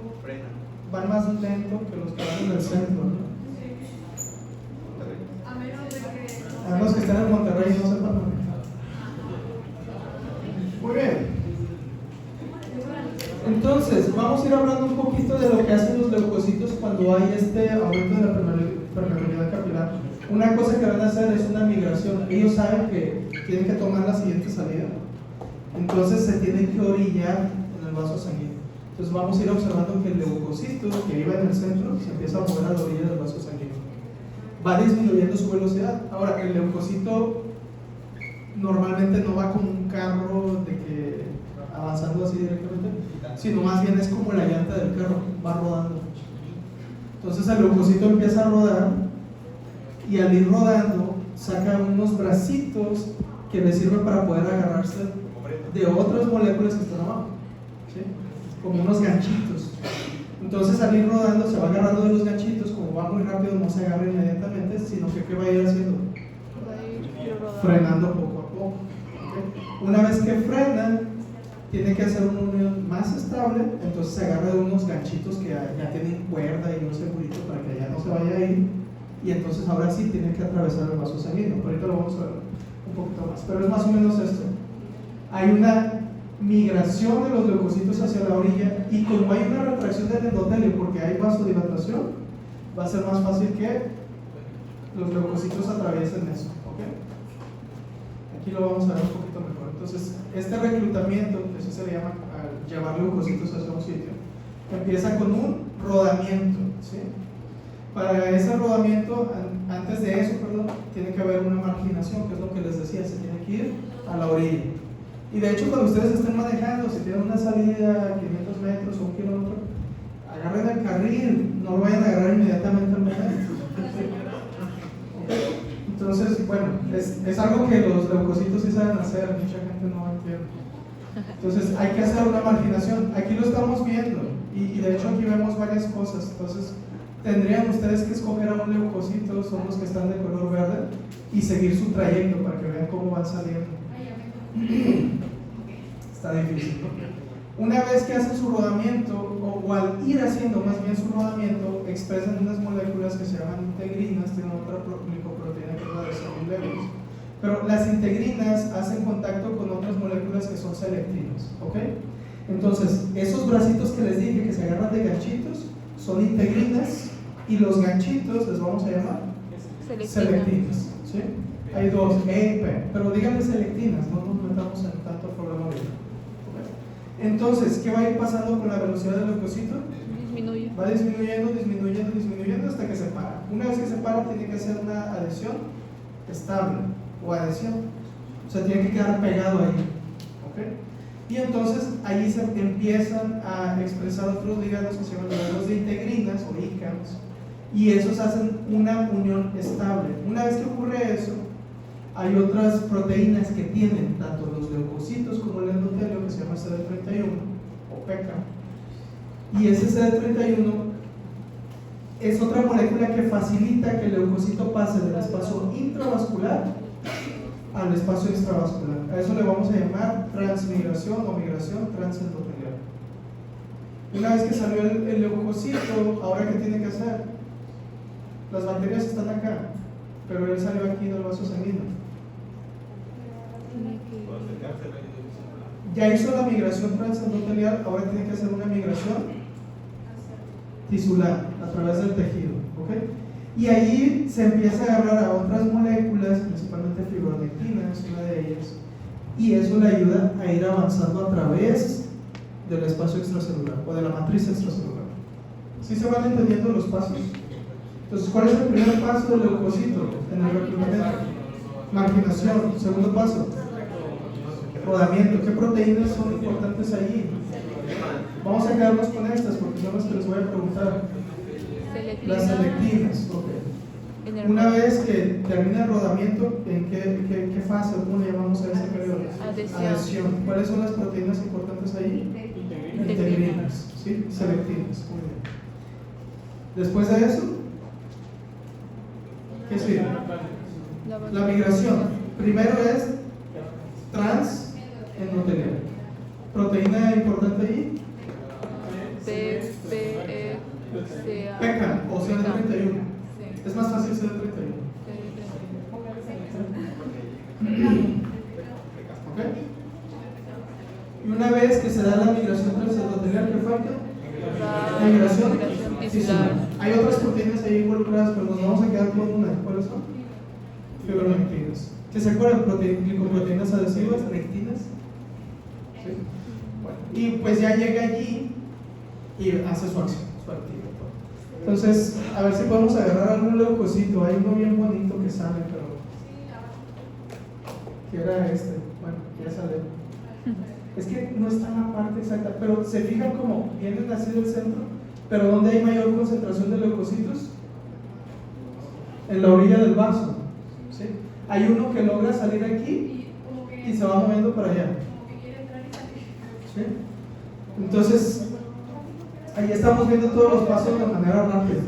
van más lento que los que van en el centro, ¿no? A menos de que. A menos que estén en Monterrey y no sepan manejar. Muy bien. Entonces, vamos a ir hablando un poquito de lo que hacen los leucocitos cuando hay este aumento de la permeabilidad capilar. Una cosa que van a hacer es una migración. Ellos saben que tienen que tomar la siguiente salida. Entonces se tienen que orillar en el vaso sanguíneo. Entonces vamos a ir observando que el leucocito que iba en el centro se empieza a mover a la orilla del vaso sanguíneo. Va disminuyendo su velocidad. Ahora, el leucocito normalmente no va como un carro de que avanzando así directamente, sino más bien es como la llanta del carro, va rodando. Entonces el leucocito empieza a rodar y al ir rodando saca unos bracitos que le sirven para poder agarrarse de otras moléculas que están abajo, ¿sí? Como unos ganchitos. Entonces al ir rodando se va agarrando de los ganchitos, como va muy rápido no se agarra inmediatamente, sino que ¿qué va a ir haciendo? Frenando poco a poco. ¿Okay? Una vez que frena, tiene que hacer una unión más estable, entonces se agarra de unos ganchitos que ya tienen cuerda y un segurito para que ya no se vaya a ir, y entonces ahora sí tiene que atravesar el vaso sanguíneo. Ahorita lo vamos a ver un poquito más, pero es más o menos esto. Hay una migración de los leucocitos hacia la orilla, y como hay una retracción del endotelio porque hay vasodilatación, va a ser más fácil que los leucocitos atraviesen eso. ¿Okay? Aquí lo vamos a ver un poquito mejor. Entonces, este reclutamiento, que eso se le llama llevar leucocitos hacia un sitio, empieza con un rodamiento, ¿sí? Para ese rodamiento, antes de eso, tiene que haber una marginación, que es lo que les decía, se tiene que ir a la orilla. Y de hecho, cuando ustedes estén manejando, si tienen una salida a 500 metros o 1 kilómetro, agarren el carril, no lo vayan a agarrar inmediatamente al momento. Entonces, bueno, es algo que los leucocitos sí saben hacer, mucha gente no entiende. Entonces, hay que hacer una marginación. Aquí lo estamos viendo, y de hecho aquí vemos varias cosas. Entonces, tendrían ustedes que escoger a un leucocito, son los que están de color verde, y seguir su trayecto para que vean cómo van saliendo. Está difícil, ¿no? Una vez que hacen su rodamiento, o al ir haciendo más bien su rodamiento, expresan unas moléculas que se llaman integrinas, tienen otra glicoproteína que es la de Lewis. Pero las integrinas hacen contacto con otras moléculas que son selectivas, ¿ok? Entonces, esos bracitos que les dije que se agarran de ganchitos son integrinas, y los ganchitos les vamos a llamar selectivas, ¿sí? Hay dos, E y P, pero díganme selectivas, no nos metamos en tanto problema ahorita. Entonces, ¿qué va a ir pasando con la velocidad del leucocito? Disminuye. Va disminuyendo, disminuyendo, disminuyendo hasta que se para. Una vez que se para, tiene que hacer una adhesión estable o adhesión. O sea, tiene que quedar pegado ahí. ¿Okay? Y entonces ahí se empiezan a expresar otros ligandos que se llaman ligandos de integrinas o ICANS, y esos hacen una unión estable. Una vez que ocurre eso, hay otras proteínas que tienen tanto los leucocitos como el endotelio, que se llama CD31 o PECA, y ese CD31 es otra molécula que facilita que el leucocito pase del espacio intravascular al espacio extravascular. A eso le vamos a llamar transmigración o migración transendotelial. Una vez que salió el leucocito, ¿ahora qué tiene que hacer? Las bacterias están acá, pero él salió aquí del vaso sanguíneo. ya hizo la migración transendotelial, ahora tiene que hacer una migración tisular a través del tejido, ¿ok? Y ahí se empieza a agarrar a otras moléculas, principalmente fibronectina es una de ellas, y eso le ayuda a ir avanzando a través del espacio extracelular o de la matriz extracelular. ¿Sí se van entendiendo los pasos? Entonces, ¿cuál es el primer paso del leucocito en el reclutamiento? Marginación. Segundo paso, rodamiento. ¿Qué proteínas son importantes allí? Vamos a quedarnos con estas porque son las que les voy a preguntar. Las selectivinas. Okay. Una vez que termina el rodamiento, ¿en qué fase o cómo le llamamos a ese periodo? Adhesión. ¿Cuáles son las proteínas importantes ahí? Integrinas, ¿sí? Selectivinas. Muy bien. Después de eso, ¿qué sigue? La migración. Primero es transendotelial. ¿Proteína importante ahí? PECA o CD31. Es más fácil CD31. ¿Ok? Y una vez que se da la migración transendotelial, ¿qué falta? La migración tisular. Hay otras proteínas ahí involucradas, pero nos vamos a quedar con una. ¿Cuáles son? Fibronectinas. ¿Que se acuerdan? Glicoproteínas adhesivas, nectinas. ¿Sí? Bueno, y pues ya llega allí y hace su acción, su actividad. Entonces, a ver si podemos agarrar algún leucocito. Hay uno bien bonito que sale, pero que era este. Bueno, ya sale. Es que no está en la parte exacta, pero se fijan como vienen así del centro, pero ¿dónde hay mayor concentración de leucocitos? En la orilla del vaso. ¿Sí? Hay uno que logra salir aquí y se va moviendo para allá. ¿Sí? Entonces, ahí estamos viendo todos los pasos de manera rápida.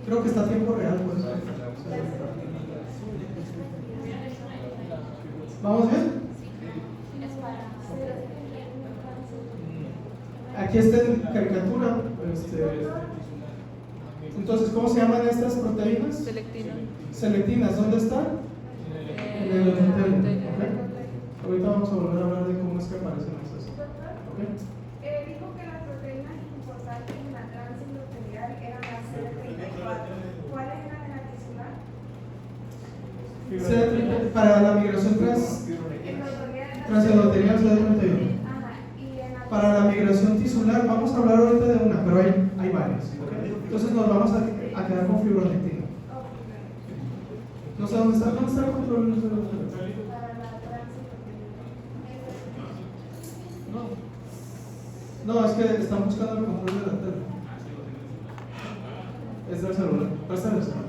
Creo que está a tiempo real, pues. ¿Vamos bien? Aquí está en caricatura. Entonces, ¿cómo se llaman estas proteínas? Selectivinas. ¿Dónde están? En el endotelio. ¿Okay? Ahorita vamos a volver a hablar de cómo es que aparecen estas. ¿Okay? Dijo que las proteínas importantes en la transendotelial eran las CD34. ¿Cuáles eran en la tisular? Para la migración transendotelial CD31. Para la migración tisular, vamos a hablar ahorita de una, pero hay varias. ¿Okay? Entonces nos vamos a quedar con fibronectina. No sé dónde está el control. No, es que están buscando el control de la tele. Es del celular. Préstame el celular.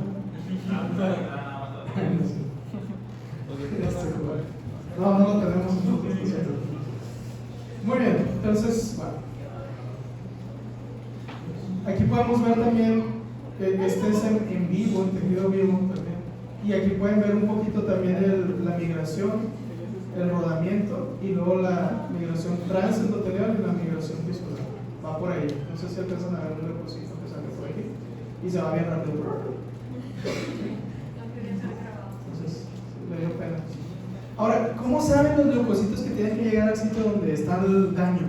No lo tenemos nosotros. Muy bien, entonces, bueno. Aquí podemos ver también que este es en vivo, en tejido vivo también. Y aquí pueden ver un poquito también la migración, el rodamiento y luego la migración transendotelial y la migración tisular. Va por ahí. No sé si alcanzan a ver un leucocito que sale por aquí y se va bien rápido. Entonces, me dio pena. Ahora, ¿cómo saben los leucocitos que tienen que llegar al sitio donde está el daño?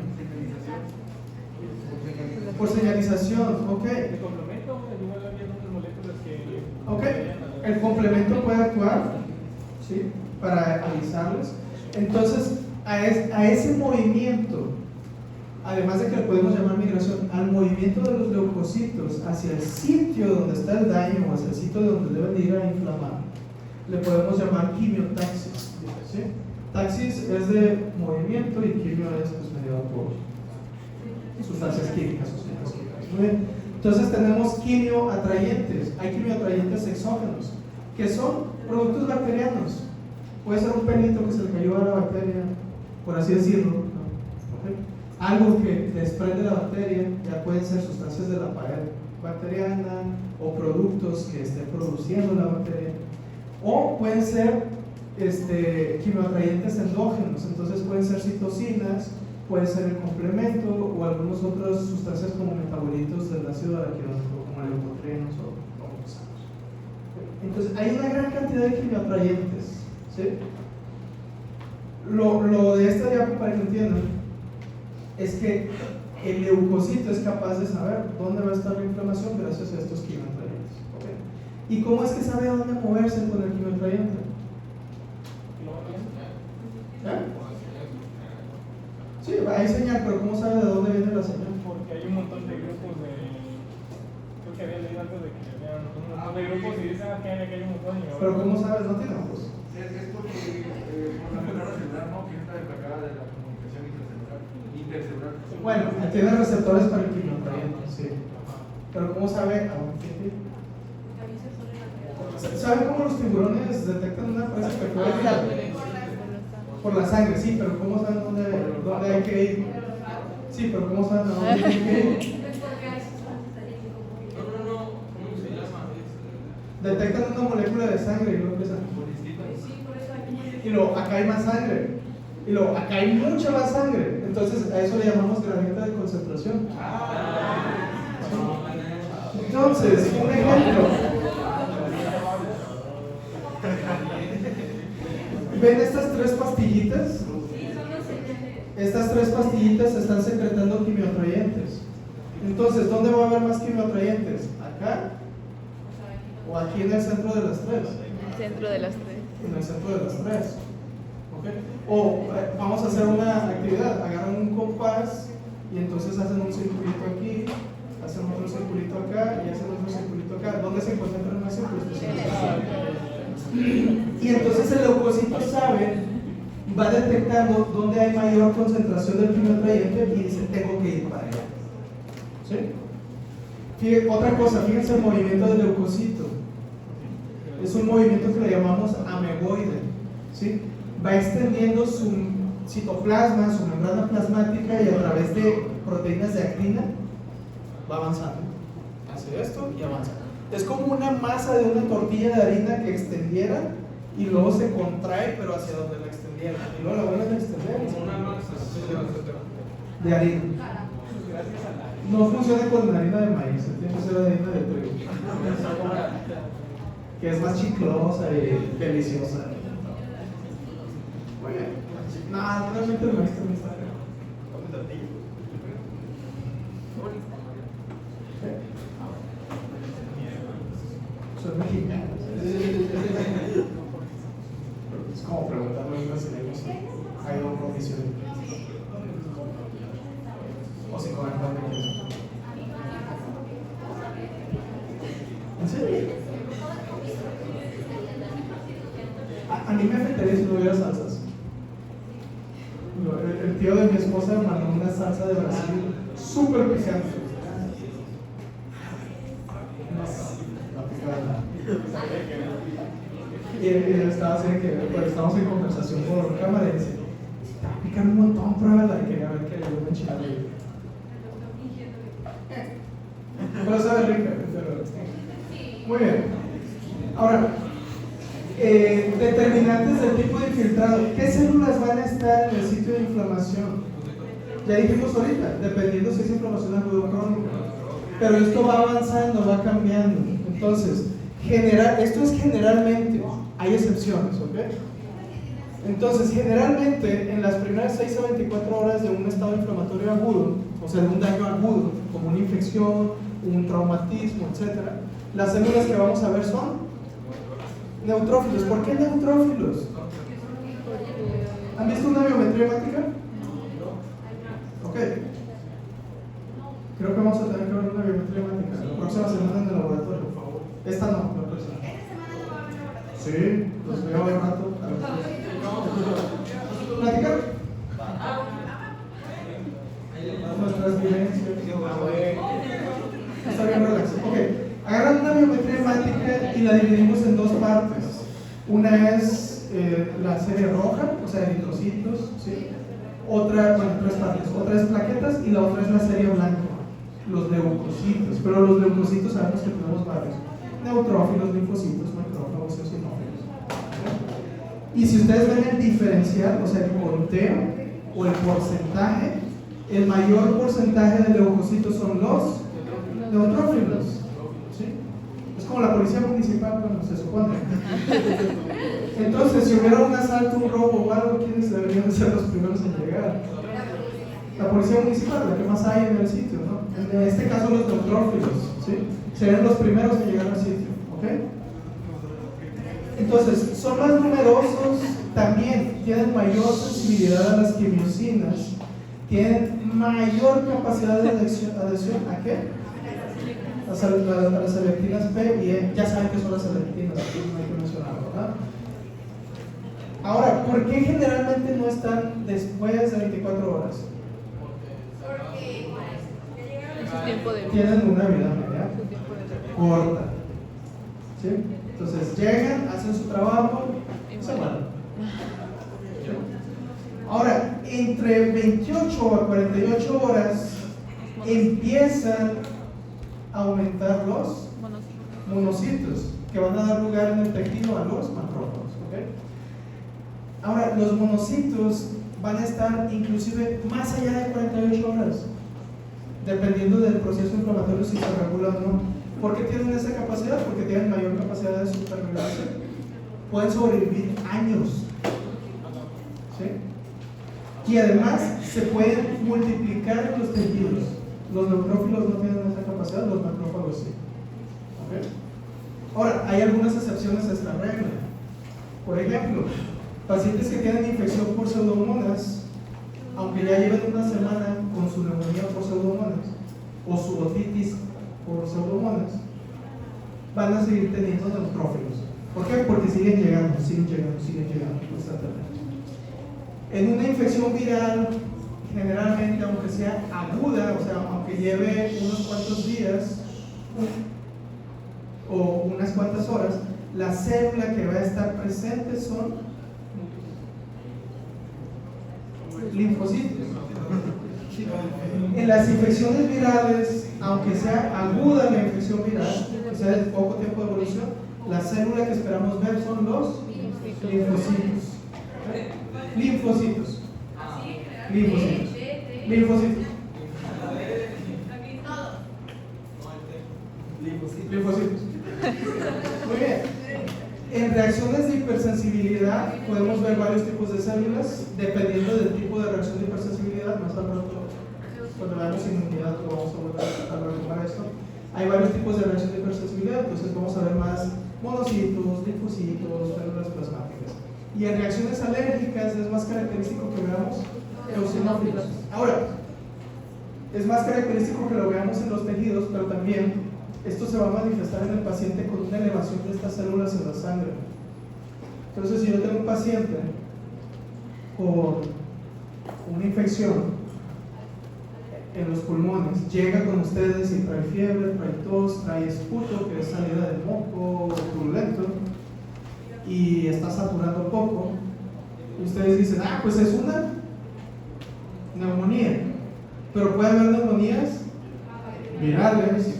Por señalización, ok. ¿El complemento? Igual había otras moléculas que... Ok, el complemento puede actuar, ¿sí? Para avisarles. Entonces, a ese movimiento, además de que le podemos llamar migración, al movimiento de los leucocitos hacia el sitio donde está el daño o hacia el sitio donde deben de ir a inflamar, le podemos llamar quimiotaxis. ¿Sí? Taxis es de movimiento y quimio es pues, mediado por sustancias químicas. Muy bien. Entonces tenemos quimioatrayentes. Hay quimioatrayentes exógenos, que son productos bacterianos. Puede ser un pelito que se le cayó a la bacteria, por así decirlo, ¿no? ¿Okay? Algo que desprende la bacteria, ya pueden ser sustancias de la pared bacteriana o productos que estén produciendo la bacteria, o pueden ser quimioatrayentes endógenos. Entonces pueden ser citocinas, puede ser el complemento o algunas otras sustancias como metabolitos del ácido araquidónico, como leucotrenos o gusanos. Entonces hay una gran cantidad de quimioatrayentes, ¿sí? Lo de esta diapo, para que entiendan, es que el leucocito es capaz de saber dónde va a estar la inflamación gracias a estos quimiotrayentes. ¿Okay? ¿Y cómo es que sabe a dónde moverse con el quimiotrayente? ¿Eh? Sí, va a enseñar, pero ¿cómo sabe de dónde viene la señal? Porque hay un montón de grupos de. Creo que había leído antes de que había un montón de grupos y dicen que hay un montón. Pero ¿cómo sabes? No tiene ojos. Es porque por la membrana celular, ¿no? Que está destacada de la comunicación intercelular. Bueno, tiene receptores para el quimiotrayente, sí. Pero ¿cómo sabe a dónde tiene que ir? ¿Saben cómo los tiburones detectan una presa que puede ir? Por la sangre, sí, pero ¿cómo saben dónde hay que ir? Sí, pero ¿cómo saben a dónde hay que ir? Detectan una molécula de sangre y luego empiezan. Y luego acá hay más sangre. Y luego acá hay mucha más sangre. Entonces a eso le llamamos gradiente de concentración. Entonces, un ejemplo. ¿Ven estas tres pastillitas? Estas tres pastillitas están secretando quimiotrayentes. Entonces, ¿dónde va a haber más quimiotrayentes? ¿Acá? ¿O aquí en el centro de las tres? En el centro de las tres. En el centro de las tres. ¿Okay? O vamos a hacer una actividad. Agarran un compás y entonces hacen un circulito aquí, hacen otro circulito acá y hacen otro circulito acá. ¿Dónde se concentran más círculos? Y entonces el leucocito sabe, va detectando dónde hay mayor concentración del quimiotrayente y dice, tengo que ir para allá. ¿Sí? Fíjense, otra cosa, fíjense el movimiento del leucocito. Es un movimiento que le llamamos ameboide. ¿Sí? Va extendiendo su citoplasma, su membrana plasmática y a través de proteínas de actina va avanzando. Hace esto y avanza. Es como una masa de una tortilla de harina que extendiera y luego se contrae, pero hacia donde la extendiera. Y luego la vuelven a extender. Una masa de harina. No funciona con la harina de maíz, tiene que ser la harina de trigo. Que es más chiclosa y deliciosa. Muy bien. No, realmente el maíz también está rico. ¿Come tortilla? Soy mexicano. Es como preguntarme a un brasileño si hay una condición. O si comen pan de queso. ¿En serio? A mí me afectaría si no hubiera salsas. El tío de mi esposa me mandó una salsa de Brasil súper picante. Y él estaba así que pues, estamos en conversación por cámara y dice, te va a picar un montón, pruébala. Y quería ver que yo me enchilaba. Pero sabe rica, pero... Muy bien. Ahora, determinantes del tipo de infiltrado. ¿Qué células van a estar en el sitio de inflamación? Ya dijimos ahorita, dependiendo si es inflamación aguda o crónica. Pero esto va avanzando, va cambiando. Entonces, esto es generalmente, hay excepciones, ¿ok? Entonces, generalmente, en las primeras 6 a 24 horas de un estado inflamatorio agudo, o sea, de un daño agudo, como una infección, un traumatismo, etc., las células que vamos a ver son neutrófilos. ¿Por qué neutrófilos? ¿Han visto una biometría hemática? Ok. Creo que vamos a tener que ver una biometría hemática la próxima semana en el laboratorio, por favor. Esta no, la próxima. ¿Esta semana no va a haber laboratorio? Sí, los veo de rato. ¿Platicar? Nuestras vivencias. Está bien, relax. Ok. Agarran una biometría hemática y la dividimos en dos partes. Una es la serie roja, o sea, eritrocitos, ¿sí? Otra, bueno, tres partes. Otra es plaquetas y la otra es la serie blanca, los leucocitos. Pero los leucocitos sabemos que tenemos varios: neutrófilos, linfocitos, macrófagos, eosinófilos. Y si ustedes ven el diferencial, o sea, el conteo o el porcentaje, el mayor porcentaje de leucocitos son los neutrófilos. ¿Sí? Es como la policía municipal, bueno, se supone. Entonces, si hubiera un asalto, un robo o algo, ¿quiénes deberían ser los primeros en llegar? La policía municipal, la que más hay en el sitio, ¿no? En este caso los neutrófilos, ¿sí? Serían los primeros en llegar al sitio, ¿ok? Entonces, son más numerosos, también tienen mayor sensibilidad a las quimiosinas, tienen mayor capacidad de adhesión ¿a qué? A las alerginas P y E. Ya saben que son las alerginas, aquí no hay que mencionarlo, ¿verdad? Ahora, ¿por qué generalmente no están después de 24 horas? Porque Su tiempo de vida. Tienen una vida media Su tiempo de vida. corta, ¿sí? Entonces llegan, hacen su trabajo, se van. Ahora, entre 28 a 48 horas empiezan a aumentar los monocitos que van a dar lugar en el tejido a los macrófagos, ¿ok? Ahora, los monocitos van a estar inclusive más allá de 48 horas, dependiendo del proceso inflamatorio si se regula o no. ¿Por qué tienen esa capacidad? Porque tienen mayor capacidad de superregulación. Pueden sobrevivir años, ¿sí? Y además se pueden multiplicar en los tejidos. Los neutrófilos no tienen esa capacidad, los macrófagos sí. ¿Okay? Ahora, hay algunas excepciones a esta regla. Por ejemplo, pacientes que tienen infección por pseudomonas, aunque ya lleven una semana con su neumonía por pseudomonas o su otitis por pseudomonas, van a seguir teniendo neutrófilos. ¿Por qué? Porque siguen llegando constantemente. En una infección viral, generalmente, aunque sea aguda, o sea, aunque lleve unos cuantos días o unas cuantas horas, la célula que va a estar presente son linfocitos. En las infecciones virales, aunque sea aguda la infección viral, que sea de poco tiempo de evolución, la célula que esperamos ver son los linfocitos. Linfocitos. Linfocitos. Linfocitos. Linfocitos. Muy bien. En reacciones de hipersensibilidad podemos ver varios tipos de células dependiendo del tipo de reacción de hipersensibilidad. Más al rato, cuando veamos inmunidad, lo vamos a volver a retomar esto. Hay varios tipos de reacción de hipersensibilidad, entonces vamos a ver más monocitos, linfocitos, células plasmáticas. Y en reacciones alérgicas es más característico que veamos eosinófilos. Ahora, es más característico que lo veamos en los tejidos, pero también esto se va a manifestar en el paciente con una elevación de estas células en la sangre. Entonces, si yo tengo un paciente con una infección en los pulmones, llega con ustedes y trae fiebre, trae tos, trae esputo, que es salida de moco purulento, y está saturando poco, y ustedes dicen, ah, pues es una neumonía, pero puede haber neumonías virales,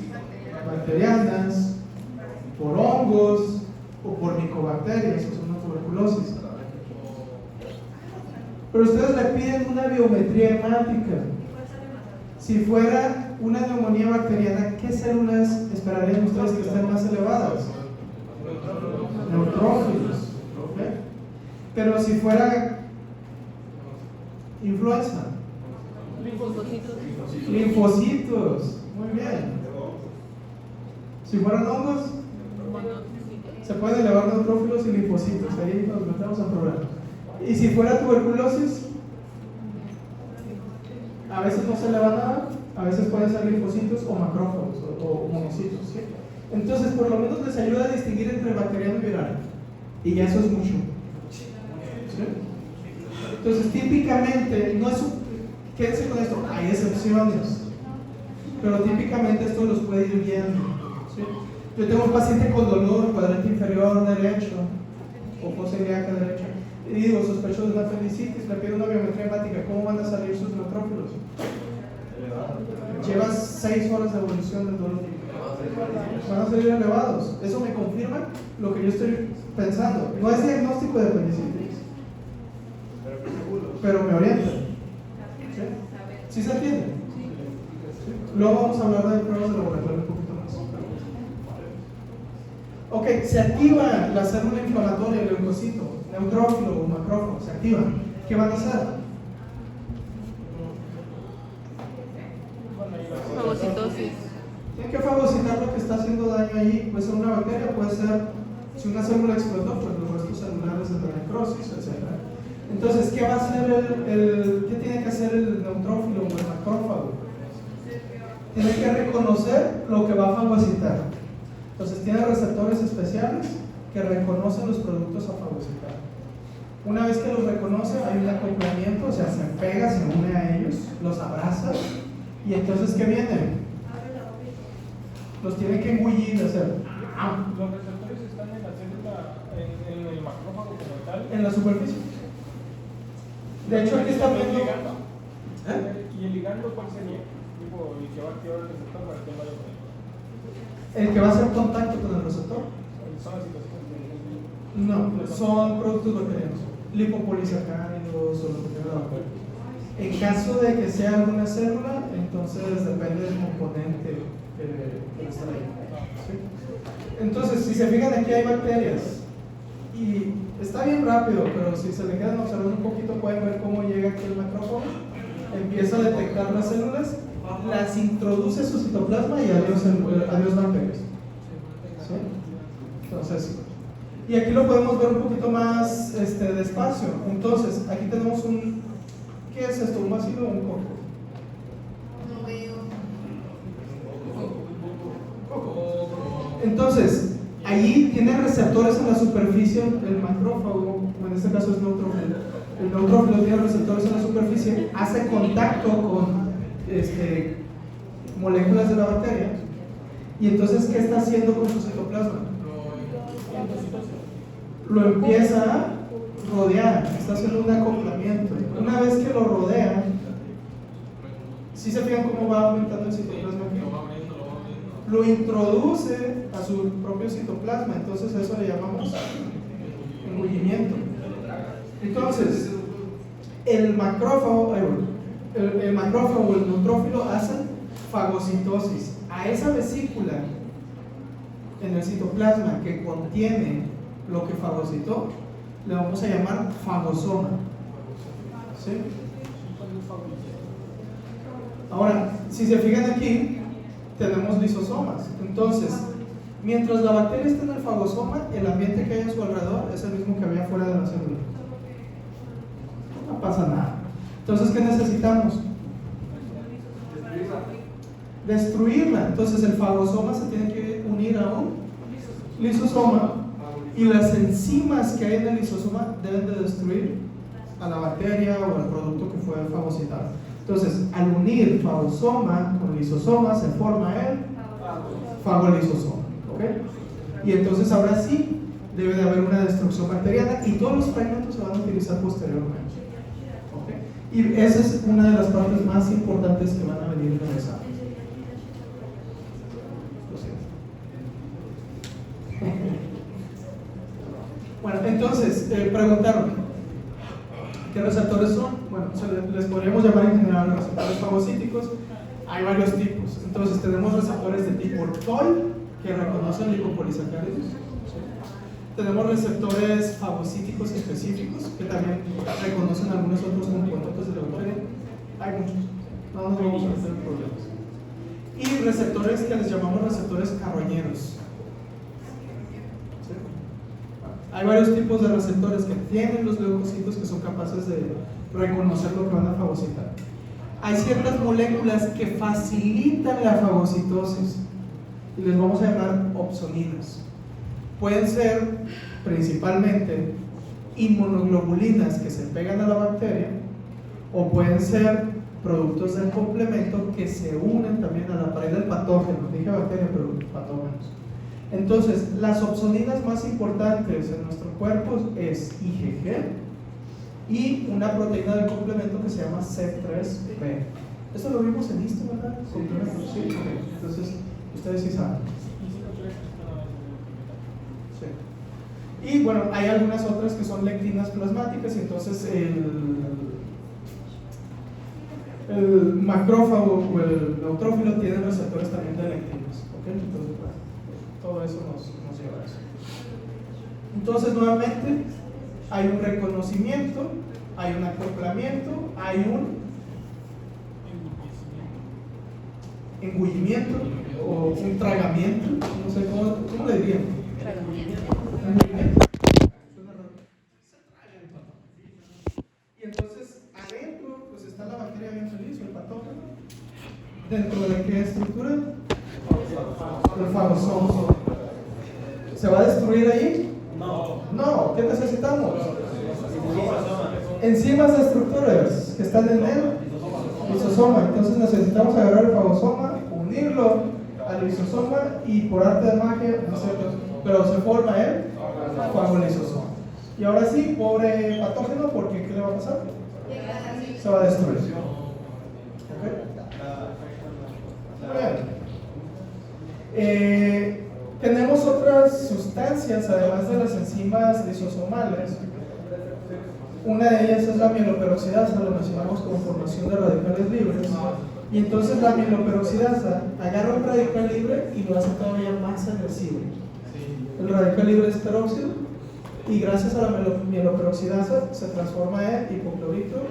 bacterianas, por hongos o por micobacterias, o sea, una tuberculosis. Pero ustedes le piden una biometría hemática. Si fuera una neumonía bacteriana, ¿qué células esperarían ustedes que estén más elevadas? Neutrófilos. ¿Okay? Pero si fuera influenza, linfocitos. Muy bien. Si fueran hongos, se pueden elevar neutrófilos y linfocitos. Ahí nos metemos en problemas. Y si fuera tuberculosis, a veces no se eleva nada, a veces pueden ser linfocitos o macrófagos o monocitos, ¿sí? Entonces, por lo menos les ayuda a distinguir entre bacteriano y viral. Y ya eso es mucho. ¿Sí? Entonces, típicamente, no es quédense con esto, hay excepciones, pero típicamente esto los puede ir guiando. ¿Sí? Yo tengo un paciente con dolor, cuadrante inferior derecho, o fosa ilíaca derecha, y digo, sospecho de una apendicitis, le pido una biometría hemática, ¿cómo van a salir sus neutrófilos? Llevas 6 horas de evolución del dolor. Van a salir elevados. Eso me confirma lo que yo estoy pensando. No es diagnóstico de apendicitis, pero me orienta. ¿Sí? ¿Sí se entiende? ¿Sí? Luego vamos a hablar de pruebas de laboratorio un poquito más. Ok, se activa la célula inflamatoria, el leucocito, neutrófilo o macrófago, se activa. ¿Qué van a hacer? Fagocitosis. Tienen que fagocitar lo que está haciendo daño allí. Puede ser una bacteria, puede ser, si una célula explotó, pues los restos celulares de la necrosis, etc. Entonces, ¿qué va a hacer qué tiene que hacer el neutrófilo o el macrófago? Tiene que reconocer lo que va a fagocitar. Entonces, tiene receptores especiales que reconocen los productos a fagocitar. Una vez que los reconoce, hay un acoplamiento, o sea, se pega, se une a ellos, los abraza, y entonces, ¿qué viene? Los tiene que engullir, hacer. Los receptores están en la célula, en el macrófago como tal. En la superficie. De hecho, aquí está viendo. ¿Y el ligando cuál sería? Tipo, el que va a activar el receptor para que vaya con él. El que va a hacer contacto con el receptor. Son las situaciones No, son productos bacterianos, lipopolisacáridos o lo que tenga la bacteria. En caso de que sea alguna célula, entonces depende del componente que está ahí. ¿Sí? Entonces, si se fijan, aquí hay bacterias y está bien rápido, pero si se le quedan observando un poquito, pueden ver cómo llega aquí el macrófago, empieza a detectar las células, las introduce a su citoplasma y adiós bacterias. ¿Sí? Entonces, y aquí lo podemos ver un poquito más despacio. Entonces, aquí tenemos ¿qué es esto? ¿Un vacío o un coco? No veo. Entonces, allí tiene receptores en la superficie, el macrófago, en este caso es neutrófilo. El neutrófilo tiene receptores en la superficie, hace contacto con moléculas de la bacteria. Y entonces, ¿qué está haciendo con su citoplasma? Lo empieza a rodear, está haciendo un acoplamiento. Una vez que lo rodea, ¿sí se fijan cómo va aumentando el citoplasma aquí? Lo introduce a su propio citoplasma, entonces eso le llamamos engullimiento. Entonces, el macrófago o el neutrófilo hacen fagocitosis a esa vesícula en el citoplasma que contiene lo que fagocitó, le vamos a llamar fagosoma. ¿Sí? Ahora, si se fijan aquí, tenemos lisosomas. Entonces, mientras la bacteria está en el fagosoma, el ambiente que hay a su alrededor es el mismo que había fuera de la célula. No pasa nada. Entonces, ¿qué necesitamos? Destruirla. Entonces, el fagosoma se tiene que unir a un lisosoma y las enzimas que hay en el lisosoma deben de destruir a la bacteria o al producto que fue fagocitado. Entonces, al unir fagosoma con lisosoma se forma el fagolisosoma. ¿Ok? Y entonces ahora sí debe de haber una destrucción bacteriana y todos los fragmentos se van a utilizar posteriormente. ¿Ok? Y esa es una de las partes más importantes que van a venir en el examen. Lo siento. Bueno, entonces, preguntaron, ¿qué receptores son? Bueno, les podríamos llamar en general receptores fagocíticos. Hay varios tipos. Entonces, tenemos receptores de tipo TOL, que reconocen lipopolisacáridos. Tenemos receptores fagocíticos específicos, que también reconocen algunos otros componentes de la bacteria. Hay muchos. No nos vamos a meter en problemas. Y receptores que les llamamos receptores carroñeros. Hay varios tipos de receptores que tienen los leucocitos que son capaces de reconocer lo que van a fagocitar. Hay ciertas moléculas que facilitan la fagocitosis y les vamos a llamar opsoninas. Pueden ser principalmente inmunoglobulinas que se pegan a la bacteria o pueden ser productos del complemento que se unen también a la pared del patógeno. Dije bacteria, pero patógenos. Entonces, las opsoninas más importantes en nuestro cuerpo es IgG y una proteína del complemento que se llama C3b. Eso lo vimos en esto, ¿verdad? Complemento, sí. Okay. Entonces, ustedes sí saben. Sí. Y bueno, hay algunas otras que son lectinas plasmáticas y entonces el macrófago o el neutrófilo tiene receptores también de lectinas. ¿Ok? Entonces, bueno, Todo eso nos lleva a eso. Entonces, nuevamente, hay un reconocimiento, hay un acoplamiento, hay un engullimiento o un tragamiento, no sé cómo le dirían. Engullimiento. Suena raro. Se traga el patógeno. Y entonces, adentro, pues está la bacteria bien feliz, el patógeno. ¿Dentro de qué estructura? El fagosoma. ¿Se va a destruir ahí? No, ¿qué necesitamos? Enzimas destructoras que están en el lisosoma. Entonces necesitamos agarrar el fagosoma, unirlo al lisosoma y por arte de magia, no sé, pero se forma el fagolisosoma. Y ahora sí, pobre patógeno, porque ¿qué le va a pasar? Se va a destruir. ¿Okay? Bien. Tenemos otras sustancias, además de las enzimas lisosomales. Una de ellas es la mieloperoxidasa, lo mencionamos como formación de radicales libres. Y entonces la mieloperoxidasa agarra un radical libre y lo hace todavía más agresivo. El radical libre es peróxido y gracias a la mieloperoxidasa se transforma en hipoclorito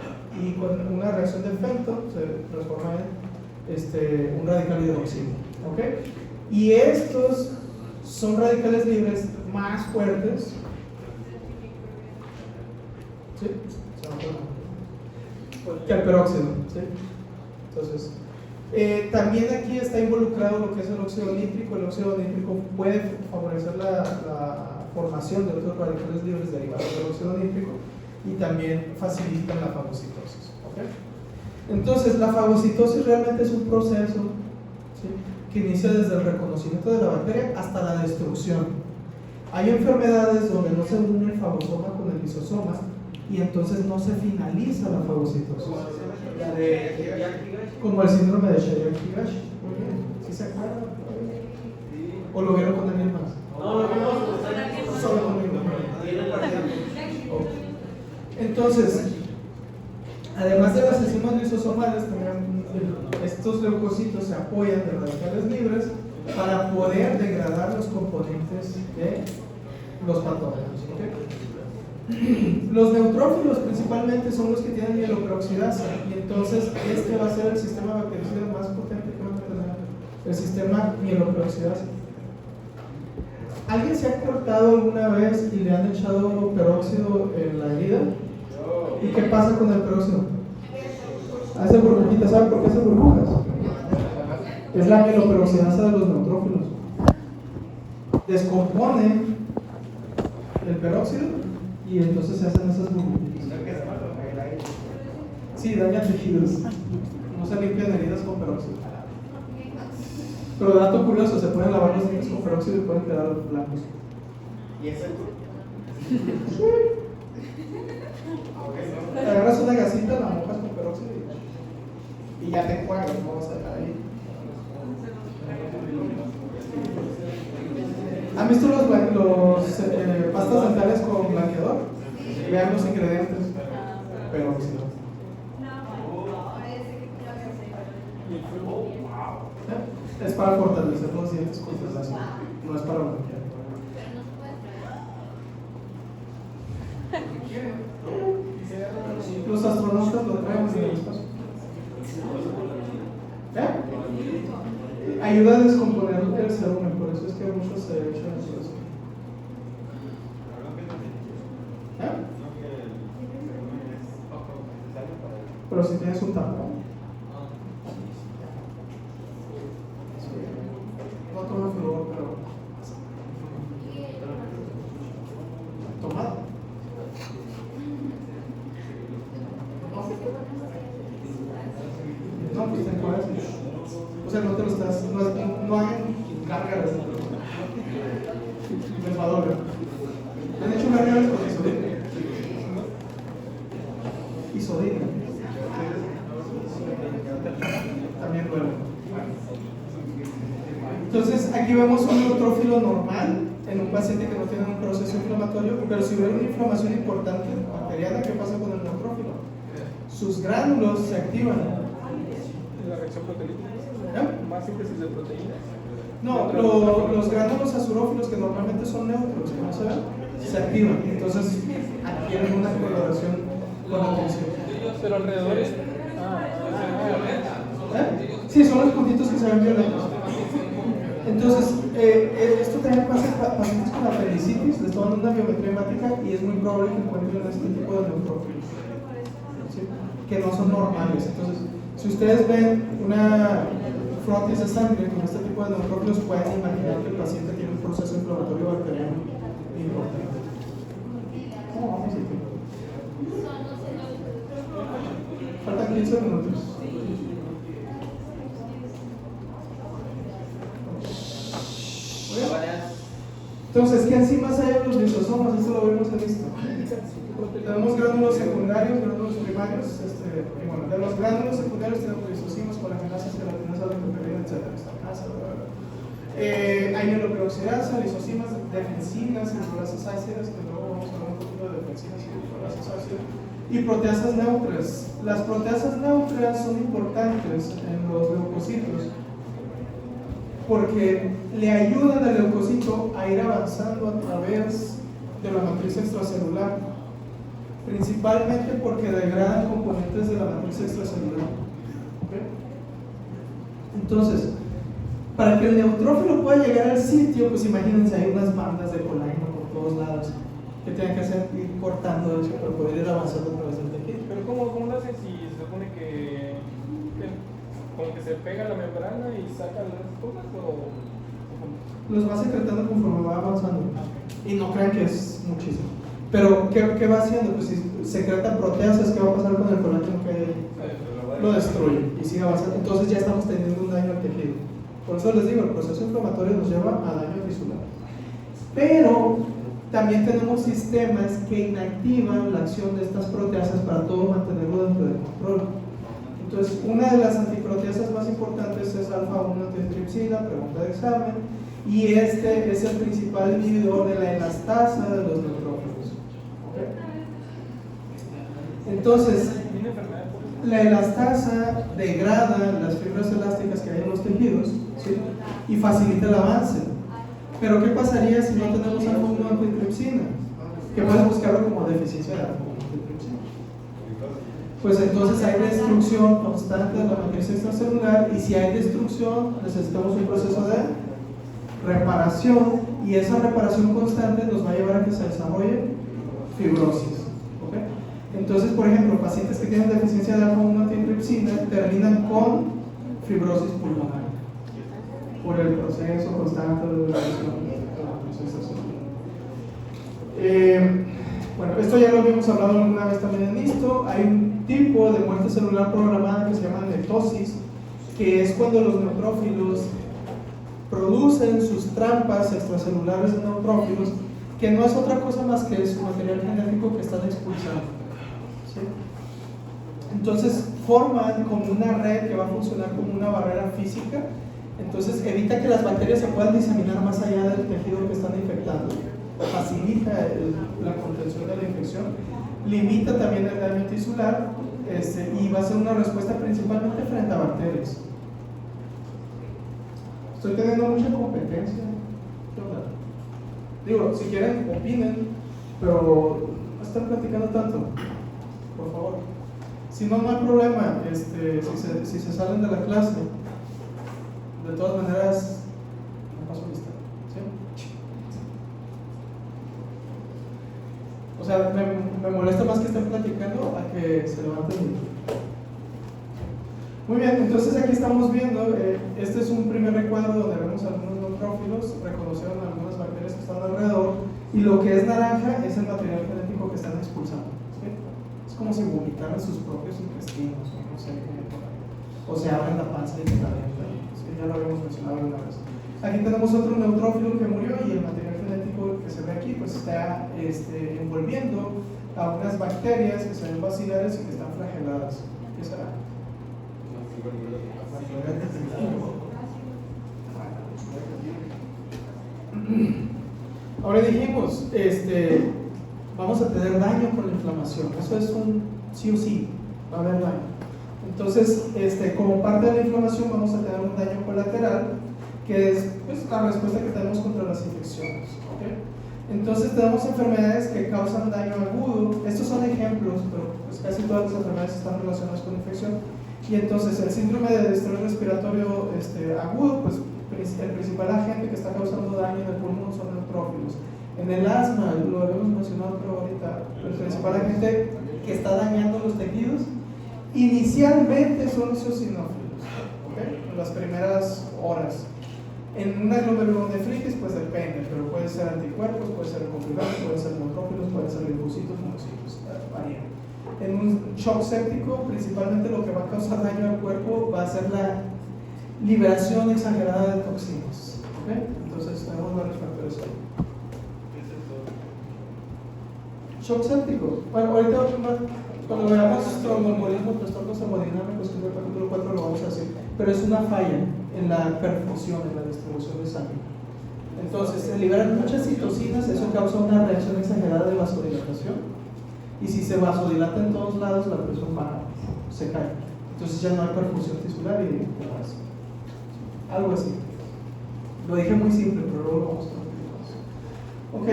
y con una reacción de Fenton se transforma en un radical hidroxilo. ¿Okay? Y estos son radicales libres más fuertes. ¿Sí? Que el peróxido. ¿Sí? Entonces, también aquí está involucrado lo que es el óxido nítrico. El óxido nítrico puede favorecer la formación de otros radicales libres derivados del óxido nítrico y también facilitan la fagocitosis. ¿Okay? Entonces, la fagocitosis realmente es un proceso, ¿sí?, que inicia desde el reconocimiento de la bacteria hasta la destrucción. Hay enfermedades donde no se une el fagosoma con el lisosoma y entonces no se finaliza la fagocitosis. Como el síndrome de Sheridan-Higashi. Muy bien, ¿sí se acuerdan? ¿O lo vieron con alguien más? No, lo vimos solo conmigo. Entonces, además de las enzimas lisosomales, estos leucocitos se apoyan de radicales libres para poder degradar los componentes de los patógenos. ¿Okay? Los neutrófilos principalmente son los que tienen mieloperoxidasa y entonces este va a ser el sistema bactericida más potente que vamos a tener, el sistema mieloperoxidasa. ¿Alguien se ha cortado alguna vez y le han echado peróxido en la herida? ¿Y qué pasa con el peróxido? Hace burbujitas. ¿Saben por qué hace burbujas? Es la mieloperoxidasa de los neutrófilos. Descompone el peróxido y entonces se hacen esas burbujitas. Sí, daña tejidos. No se limpian heridas con peróxido. Pero dato curioso, se pueden lavar los dientes con peróxido y pueden quedar blancos. ¿Y eso? Te agarras una gasita, la mojas con peróxido y ya te enjuagas, no vas a dejar ahí. ¿Han visto los pastas dentales con blanqueador? Vean los ingredientes. Peróxido. Es para fortalecer los dientes con relación, no es para blanquear. Los astronautas lo traemos en el espacio. ¿Eh? Ayuda a descomponer el cerumen, por eso es que muchos se echan eso. ¿Eh? Pero si tienes un tapón. No toma flúor, pero tomado. No, pues te enjuagas. O sea, no te lo estás. No hay gárgaras. Les va a doler. ¿Han hecho gárgaras con isodina? Isodina. También duele. Entonces, aquí vemos un neutrófilo normal en un paciente que no tiene un proceso inflamatorio, pero si hubiera una inflamación importante bacteriana, ¿qué pasa con el neutrófilo? Sus gránulos se activan. La reacción proteína. ¿Eh? Más síntesis de proteínas. No, los gránulos azurófilos que normalmente son neutros, que no se ven, se activan, entonces adquieren una coloración con la tensión. Pero alrededor es. Sí, son los puntitos que se ven violentos. Entonces, esto también pasa en pacientes con apendicitis, les toman una biometría hemática y es muy probable que encuentren este tipo de neutrófilos, ¿sí? Que no son normales. Entonces, si ustedes ven una frotis de sangre con este tipo de neutrófilos, pueden imaginar que el paciente tiene un proceso inflamatorio bacteriano importante. ¿Cómo vamos aquí? Faltan 15 minutos. Entonces, ¿qué enzimas hay en los lisosomas? Esto lo habíamos visto. Tenemos gránulos secundarios, gránulos primarios. Bueno, de los gránulos secundarios tenemos lisosomas, colagenasas, gelatinosas, lactoferrina, etc. Hay mieloperoxidasa, lisosimas, defensinas, hidrolasas ácidas, que luego vamos a hablar un poquito de defensinas y hidrolasas ácidas, y proteasas neutras. Las proteasas neutras son importantes en los leucocitos porque le ayudan al leucocito a ir avanzando a través de la matriz extracelular, principalmente porque degradan componentes de la matriz extracelular. ¿Okay? Entonces, para que el neutrófilo pueda llegar al sitio, pues imagínense, hay unas bandas de colágeno por todos lados que tienen que hacer, ir cortando eso para poder ir avanzando a través del tejido. Pero ¿cómo lo hace si se supone que como que se pega a la membrana y saca las cosas o los va secretando conforme va avanzando y no crean que es muchísimo, pero ¿qué va haciendo? Pues si secreta proteasas, ¿qué va a pasar con el colágeno que hay ahí? Lo destruye y sigue avanzando, entonces ya estamos teniendo un daño al tejido. Por eso les digo, el proceso inflamatorio nos lleva a daño tisular, pero también tenemos sistemas que inactivan la acción de estas proteasas para todo mantenerlo dentro del control. Entonces, una de las antiproteasas más importantes es alfa-1 antitripsina, pregunta de examen, y este es el principal inhibidor de la elastasa de los neutrófilos. ¿Okay? Entonces, la elastasa degrada las fibras elásticas que hay en los tejidos, ¿sí? Y facilita el avance. Pero ¿qué pasaría si no tenemos alfa-1 antitripsina? Que puedes buscarlo como deficiencia de alfa-1 antitripsina. Pues entonces hay destrucción constante de la matriz extracelular, y si hay destrucción necesitamos un proceso de reparación, y esa reparación constante nos va a llevar a que se desarrolle fibrosis. ¿Okay? Entonces, por ejemplo, pacientes que tienen deficiencia de alfa-1 antitripsina terminan con fibrosis pulmonar por el proceso constante de degradación de la matriz extracelular. Bueno, esto ya lo habíamos hablado alguna vez también en esto. Hay un tipo de muerte celular programada que se llama netosis, que es cuando los neutrófilos producen sus trampas extracelulares de neutrófilos, que no es otra cosa más que su material genético que están expulsando. ¿Sí? Entonces forman como una red que va a funcionar como una barrera física, entonces evita que las bacterias se puedan diseminar más allá del tejido que están infectando, facilita la contención de la infección, limita también el daño tisular, y va a ser una respuesta principalmente frente a bacterias. Estoy teniendo mucha competencia. ¿Qué onda? Digo, si quieren, opinen, pero no están platicando tanto, por favor. Si no, no hay problema. Si se salen de la clase, de todas maneras, me paso lista. ¿Sí? O sea, me molesta más que estén platicando a que se levanten. Muy bien, entonces aquí estamos viendo, este es un primer recuadro donde vemos algunos neutrófilos, reconocieron algunas bacterias que están alrededor, y lo que es naranja es el material genético que están expulsando. ¿Sí? Es como si vomitaran sus propios intestinos, no sé cómo ponerlo. O se abren la panza y se la avientan. ¿Sí? Ya lo habíamos mencionado una vez. Aquí tenemos otro neutrófilo que murió, y el material genético que se ve aquí pues está envolviendo a unas bacterias que se ven bacilares y que están flageladas. ¿Qué será? Ahora dijimos, vamos a tener daño con la inflamación. Eso es un sí o sí, va a haber daño. Entonces, como parte de la inflamación vamos a tener un daño colateral que es pues, la respuesta que tenemos contra las infecciones. ¿Okay? Entonces tenemos enfermedades que causan daño agudo. Estos son ejemplos, pero pues, casi todas las enfermedades están relacionadas con infección. Y entonces el síndrome de estrés respiratorio agudo, pues el principal agente que está causando daño en el pulmón son neutrófilos. En el asma, lo habíamos mencionado pero ahorita, el principal agente que está dañando los tejidos inicialmente son los eosinófilos, ¿okay? En las primeras horas. En una glomerulonefritis pues depende, pero puede ser anticuerpos, puede ser complementos, puede ser neutrófilos, puede ser linfocitos, monocitos, varía. En un shock séptico, principalmente lo que va a causar daño al cuerpo va a ser la liberación exagerada de toxinas. ¿Okay? Entonces tenemos varios factores ahí. Shock séptico. Bueno, ahorita cuando veamos tromboembolismo, trastornos hemodinámicos, que es el capítulo 4 lo vamos a decir, pero es una falla en la perfusión, en la distribución de sangre. Entonces, se liberan muchas citocinas, eso causa una reacción exagerada de vasodilatación. Y si se vasodilata en todos lados, la presión baja, se cae. Entonces ya no hay perfusión tisular y demás. Algo así. Lo dije muy simple, pero luego lo vamos a ver más. Ok.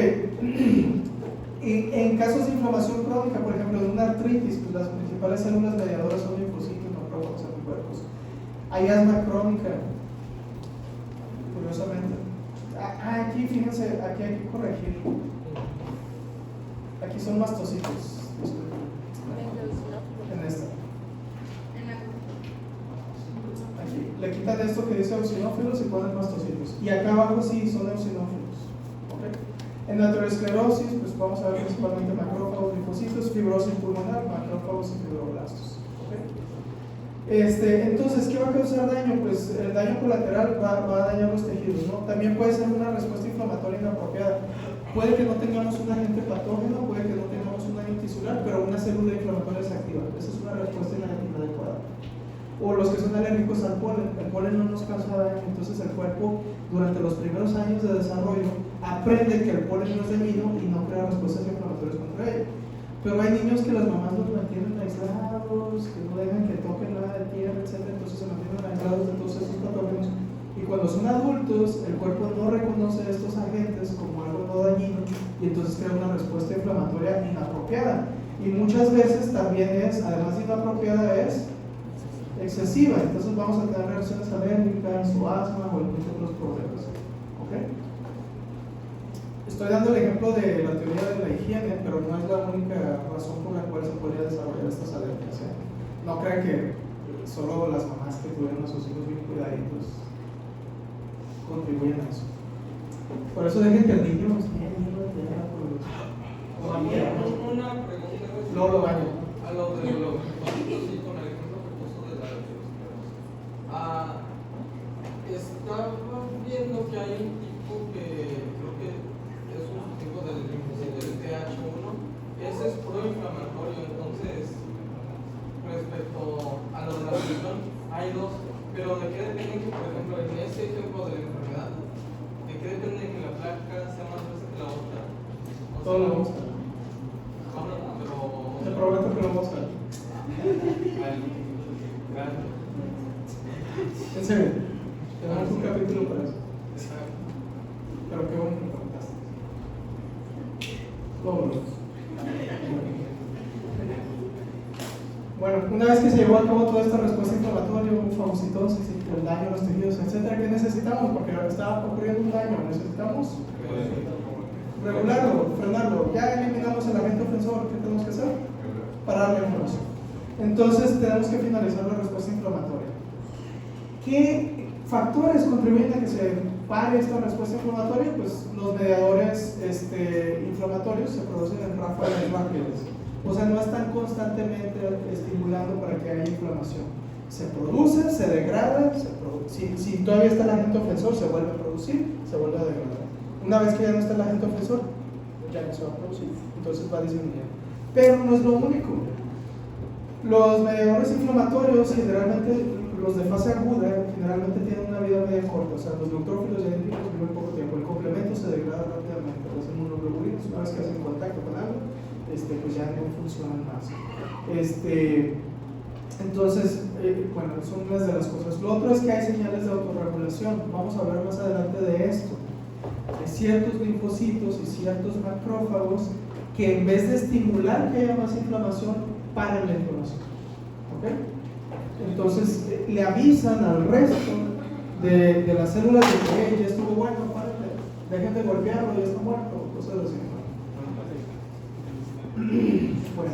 Y en casos de inflamación crónica, por ejemplo, en una artritis, pues las principales células mediadoras son linfocitos, macrófagos, anticuerpos. Hay asma crónica, curiosamente. Aquí, fíjense, aquí hay que corregir. Aquí son mastocitos. En esta. Aquí. Le quitan esto que dice eosinófilos y ponen mastocitos. Y acá abajo sí son eosinófilos. ¿Okay? En la aterosclerosis, pues vamos a ver principalmente macrófagos, linfocitos, fibrosis pulmonar, macrófagos y fibroblastos. ¿Okay? Entonces, ¿qué va a causar daño? Pues el daño colateral va a dañar los tejidos, ¿no? También puede ser una respuesta inflamatoria inapropiada. Puede que no tengamos un agente patógeno, puede que no tengamos un daño tisular, pero una célula inflamatoria se activa. Esa es una respuesta inadecuada. O los que son alérgicos al polen. El polen no nos causa daño, entonces el cuerpo durante los primeros años de desarrollo aprende que el polen no es dañino y no crea respuestas inflamatorias contra ello. Pero hay niños que las mamás los mantienen aislados, que no dejan que toquen nada de tierra, etc. Entonces se mantienen aislados de todos estos patógenos. Y cuando son adultos, el cuerpo no reconoce estos agentes como algo no dañino y entonces crea una respuesta inflamatoria inapropiada. Y muchas veces también es, además de inapropiada, es excesiva. Entonces vamos a tener reacciones alérgicas o asma o algunos otros problemas. ¿Okay? Estoy dando el ejemplo de la teoría de la higiene, pero no es la única razón por la cual se podría desarrollar estas alergias. No crean que solo las mamás que tuvieron a sus hijos bien cuidaditos contribuyen a eso. Por eso dejen que el niño esté lleno de tierra por los Una pregunta. luego lo baño. A lo de los sí, con el ejemplo que puso de la aterosclerosis. Estaba viendo que hay un tipo que creo que es un tipo de linfocito, el TH1. Ese es proinflamatorio, entonces respecto a lo de la presión, hay dos. Pero ¿de qué depende que, por ejemplo, en este ejemplo de la enfermedad, de qué depende que la placa sea más gruesa que la otra? Todo lo vamos a ver. Te prometo que lo vamos a ver. En serio, tenemos un capítulo para eso. Pero qué bueno que preguntaste. Luego lo vemos. Bueno, una vez que se llevó a cabo toda esta respuesta inflamatoria, fagocitosis, el daño a los tejidos, etcétera, ¿qué necesitamos? Porque está ocurriendo un daño, necesitamos regularlo, frenarlo. Ya eliminamos el agente ofensor, ¿qué tenemos que hacer? Parar la inflamación. Entonces tenemos que finalizar la respuesta inflamatoria. ¿Qué factores contribuyen a que se pare esta respuesta inflamatoria? Pues los mediadores inflamatorios se producen en ráfagas rápidas. O sea, no están constantemente estimulando para que haya inflamación. Se produce, se degrada, si todavía está el agente ofensor, se vuelve a producir, se vuelve a degradar. Una vez que ya no está el agente ofensor, ya no se va a producir, entonces va disminuyendo. Pero no es lo único. Los mediadores inflamatorios, generalmente, los de fase aguda, generalmente tienen una vida media corta. O sea, los neutrófilos y adhenovirinos viven poco tiempo. El complemento se degrada rápidamente. Los inmunoglobulinos, una vez que hacen contacto con algo, pues ya no funcionan más. Entonces, bueno, son unas de las cosas. Lo otro es que hay señales de autorregulación. Vamos a hablar más adelante de esto. Hay ciertos linfocitos y ciertos macrófagos que en vez de estimular que haya más inflamación, paran la inflamación. ¿Ok? Entonces, le avisan al resto de las células de que "Hey, ya estuvo bueno, párate, dejen de golpearlo, ya está muerto", cosas así. Bueno,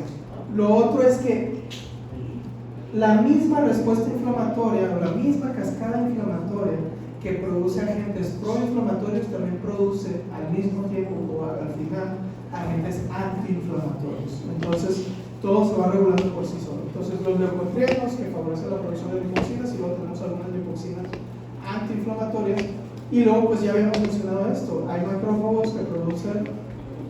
lo otro es que la misma respuesta inflamatoria o la misma cascada inflamatoria que produce agentes proinflamatorios también produce al mismo tiempo o al final agentes antiinflamatorios. Entonces, todo se va regulando por sí solo. Entonces, los leucotrienos que favorecen la producción de lipoxinas, y luego tenemos algunas lipoxinas antiinflamatorias, y luego pues ya habíamos mencionado esto, hay macrófagos que producen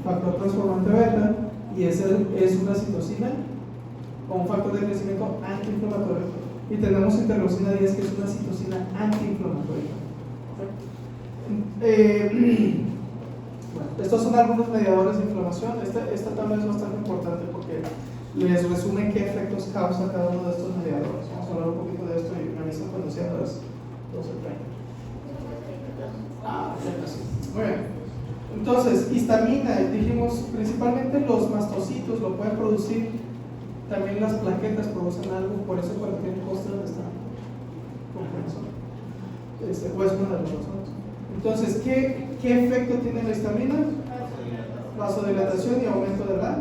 factor transformante beta, y ese es una citocina o un factor de crecimiento antiinflamatorio, y tenemos interleucina 10 que es una citocina antiinflamatoria. Bueno, estos son algunos mediadores de inflamación. Esta tabla es bastante importante porque les resume qué efectos causa cada uno de estos mediadores. Vamos a hablar un poquito de esto y me avisan cuando sean las 12:30. Muy bien. Entonces, histamina, dijimos, principalmente los mastocitos lo pueden producir, también las plaquetas producen algo, por eso cuando tienen costra están compensando. Pues una de las razones. Entonces, ¿qué efecto tiene la histamina? Vasodilatación y aumento de la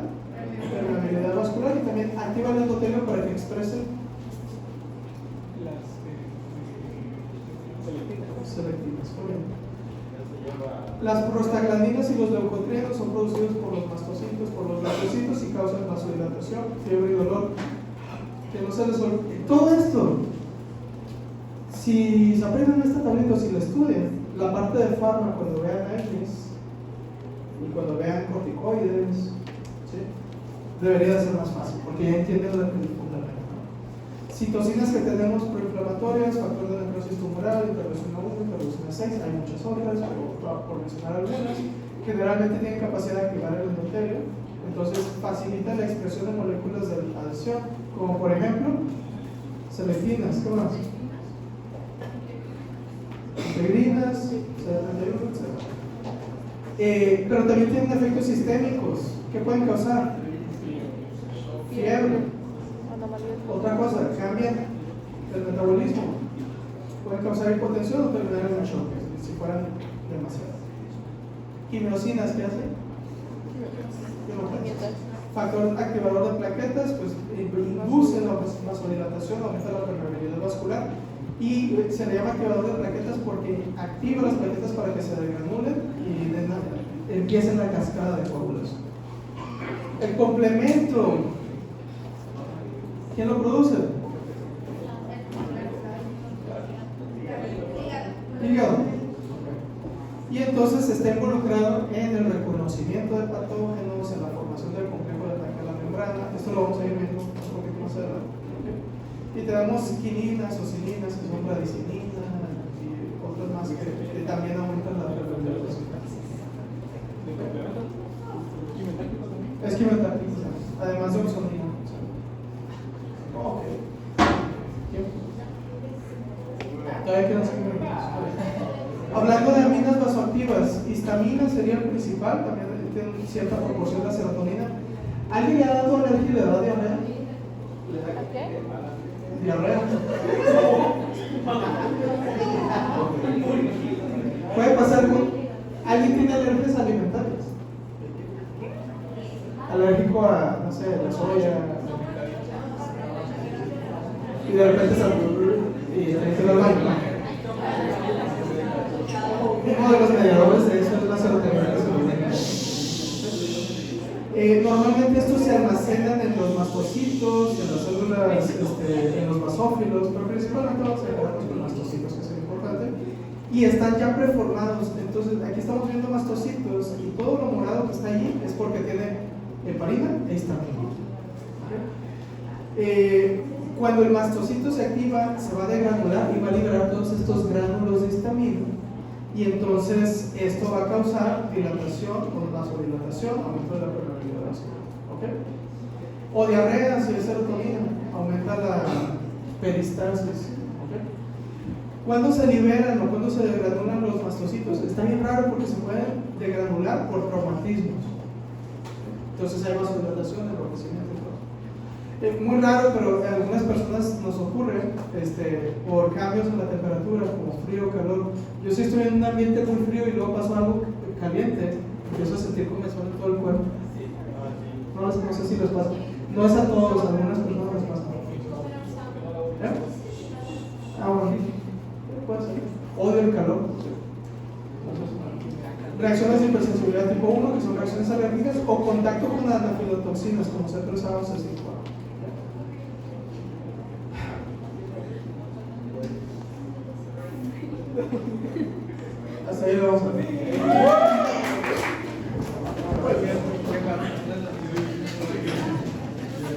permeabilidad vascular, y también activa el endotelio para que exprese selectivas. Las prostaglandinas y los leucotrienos son producidos por los mastocitos, por los leucocitos, y causan vasodilatación, fiebre y dolor. Que no se les olvide. Todo esto, si se aprenden esta tablita o si la estudian, la parte de farma, cuando vean herpes y cuando vean corticoides, ¿sí?, debería de ser más fácil, porque ya entienden el fundamento. Citocinas que tenemos proinflamatorias, factor de necrosis tumoral, interleucina 1, interleucina 6, hay muchas otras, pero por mencionar algunas, generalmente tienen capacidad de activar el endotelio, entonces facilita la expresión de moléculas de adhesión, como por ejemplo, selectivinas, ¿qué más? Integrinas, etc. Pero también tienen efectos sistémicos. ¿Qué pueden causar? Fiebre. Otra cosa, cambian el metabolismo. Pueden causar hipotensión o terminar en un shock, si fueran demasiadas. Quimiosinas, ¿qué hacen? Factor activador de plaquetas, pues induce la vasodilatación, aumenta la permeabilidad vascular, y se le llama activador de plaquetas porque activa las plaquetas para que se degranulen y empiecen la cascada de coágulos. El complemento, ¿quién lo produce? Hígado. Y entonces está involucrado en el reconocimiento de patógenos, en la formación del complejo de ataque a la membrana. Esto lo vamos a ir viendo un poquito más adelante. Y tenemos quininas o cilinas, que son bradicinas, y otras más que también aumentan la permeabilidad. Es quimiotáctico, además de oxonina. Ok. Todavía quedan 5 minutos. Hablando de aminas vasoactivas, histamina sería el principal, también tiene cierta proporción de serotonina. ¿Alguien le ha dado alergia y le da diarrea? ¿Qué? Diarrea. Puede pasar con alguien que tiene alergias alimentarias. Alérgico a, no sé, la soya. Y de repente se y al baño. Uno de los mediadores de eso es la serotonina. Normalmente estos se almacenan en los mastocitos, en las células, en los basófilos, pero principalmente vamos a quedarnos con mastocitos, que es importante, y están ya preformados. Entonces aquí estamos viendo mastocitos y todo lo morado que está allí es porque tiene heparina e histamina. Cuando el mastocito se activa, se va a degranular y va a liberar todos estos gránulos de histamina, y entonces esto va a causar dilatación, con vasodilatación, aumento de la permeabilidad vascular. ¿Okay? O diarrea, si es serotonina, aumenta la peristalsis. ¿Cuándo se liberan o cuándo se degranulan los mastocitos? Está bien raro porque se pueden degranular por traumatismos. Entonces hay vasodilatación, enrojecimiento y todo. Muy raro, pero a algunas personas nos ocurre por cambios en la temperatura, como frío, calor. Yo sí estoy en un ambiente muy frío y luego paso algo caliente, empiezo a sentir comezón en todo el cuerpo. No sé si les pasa. No es a todos, a algunas personas les pasa. Bueno, puede ser. Odio el calor. Reacciones de hipersensibilidad tipo 1, que son reacciones alérgicas, o contacto con anafilotoxinas, como C3A o C5A. Hasta ahí lo vamos a ver.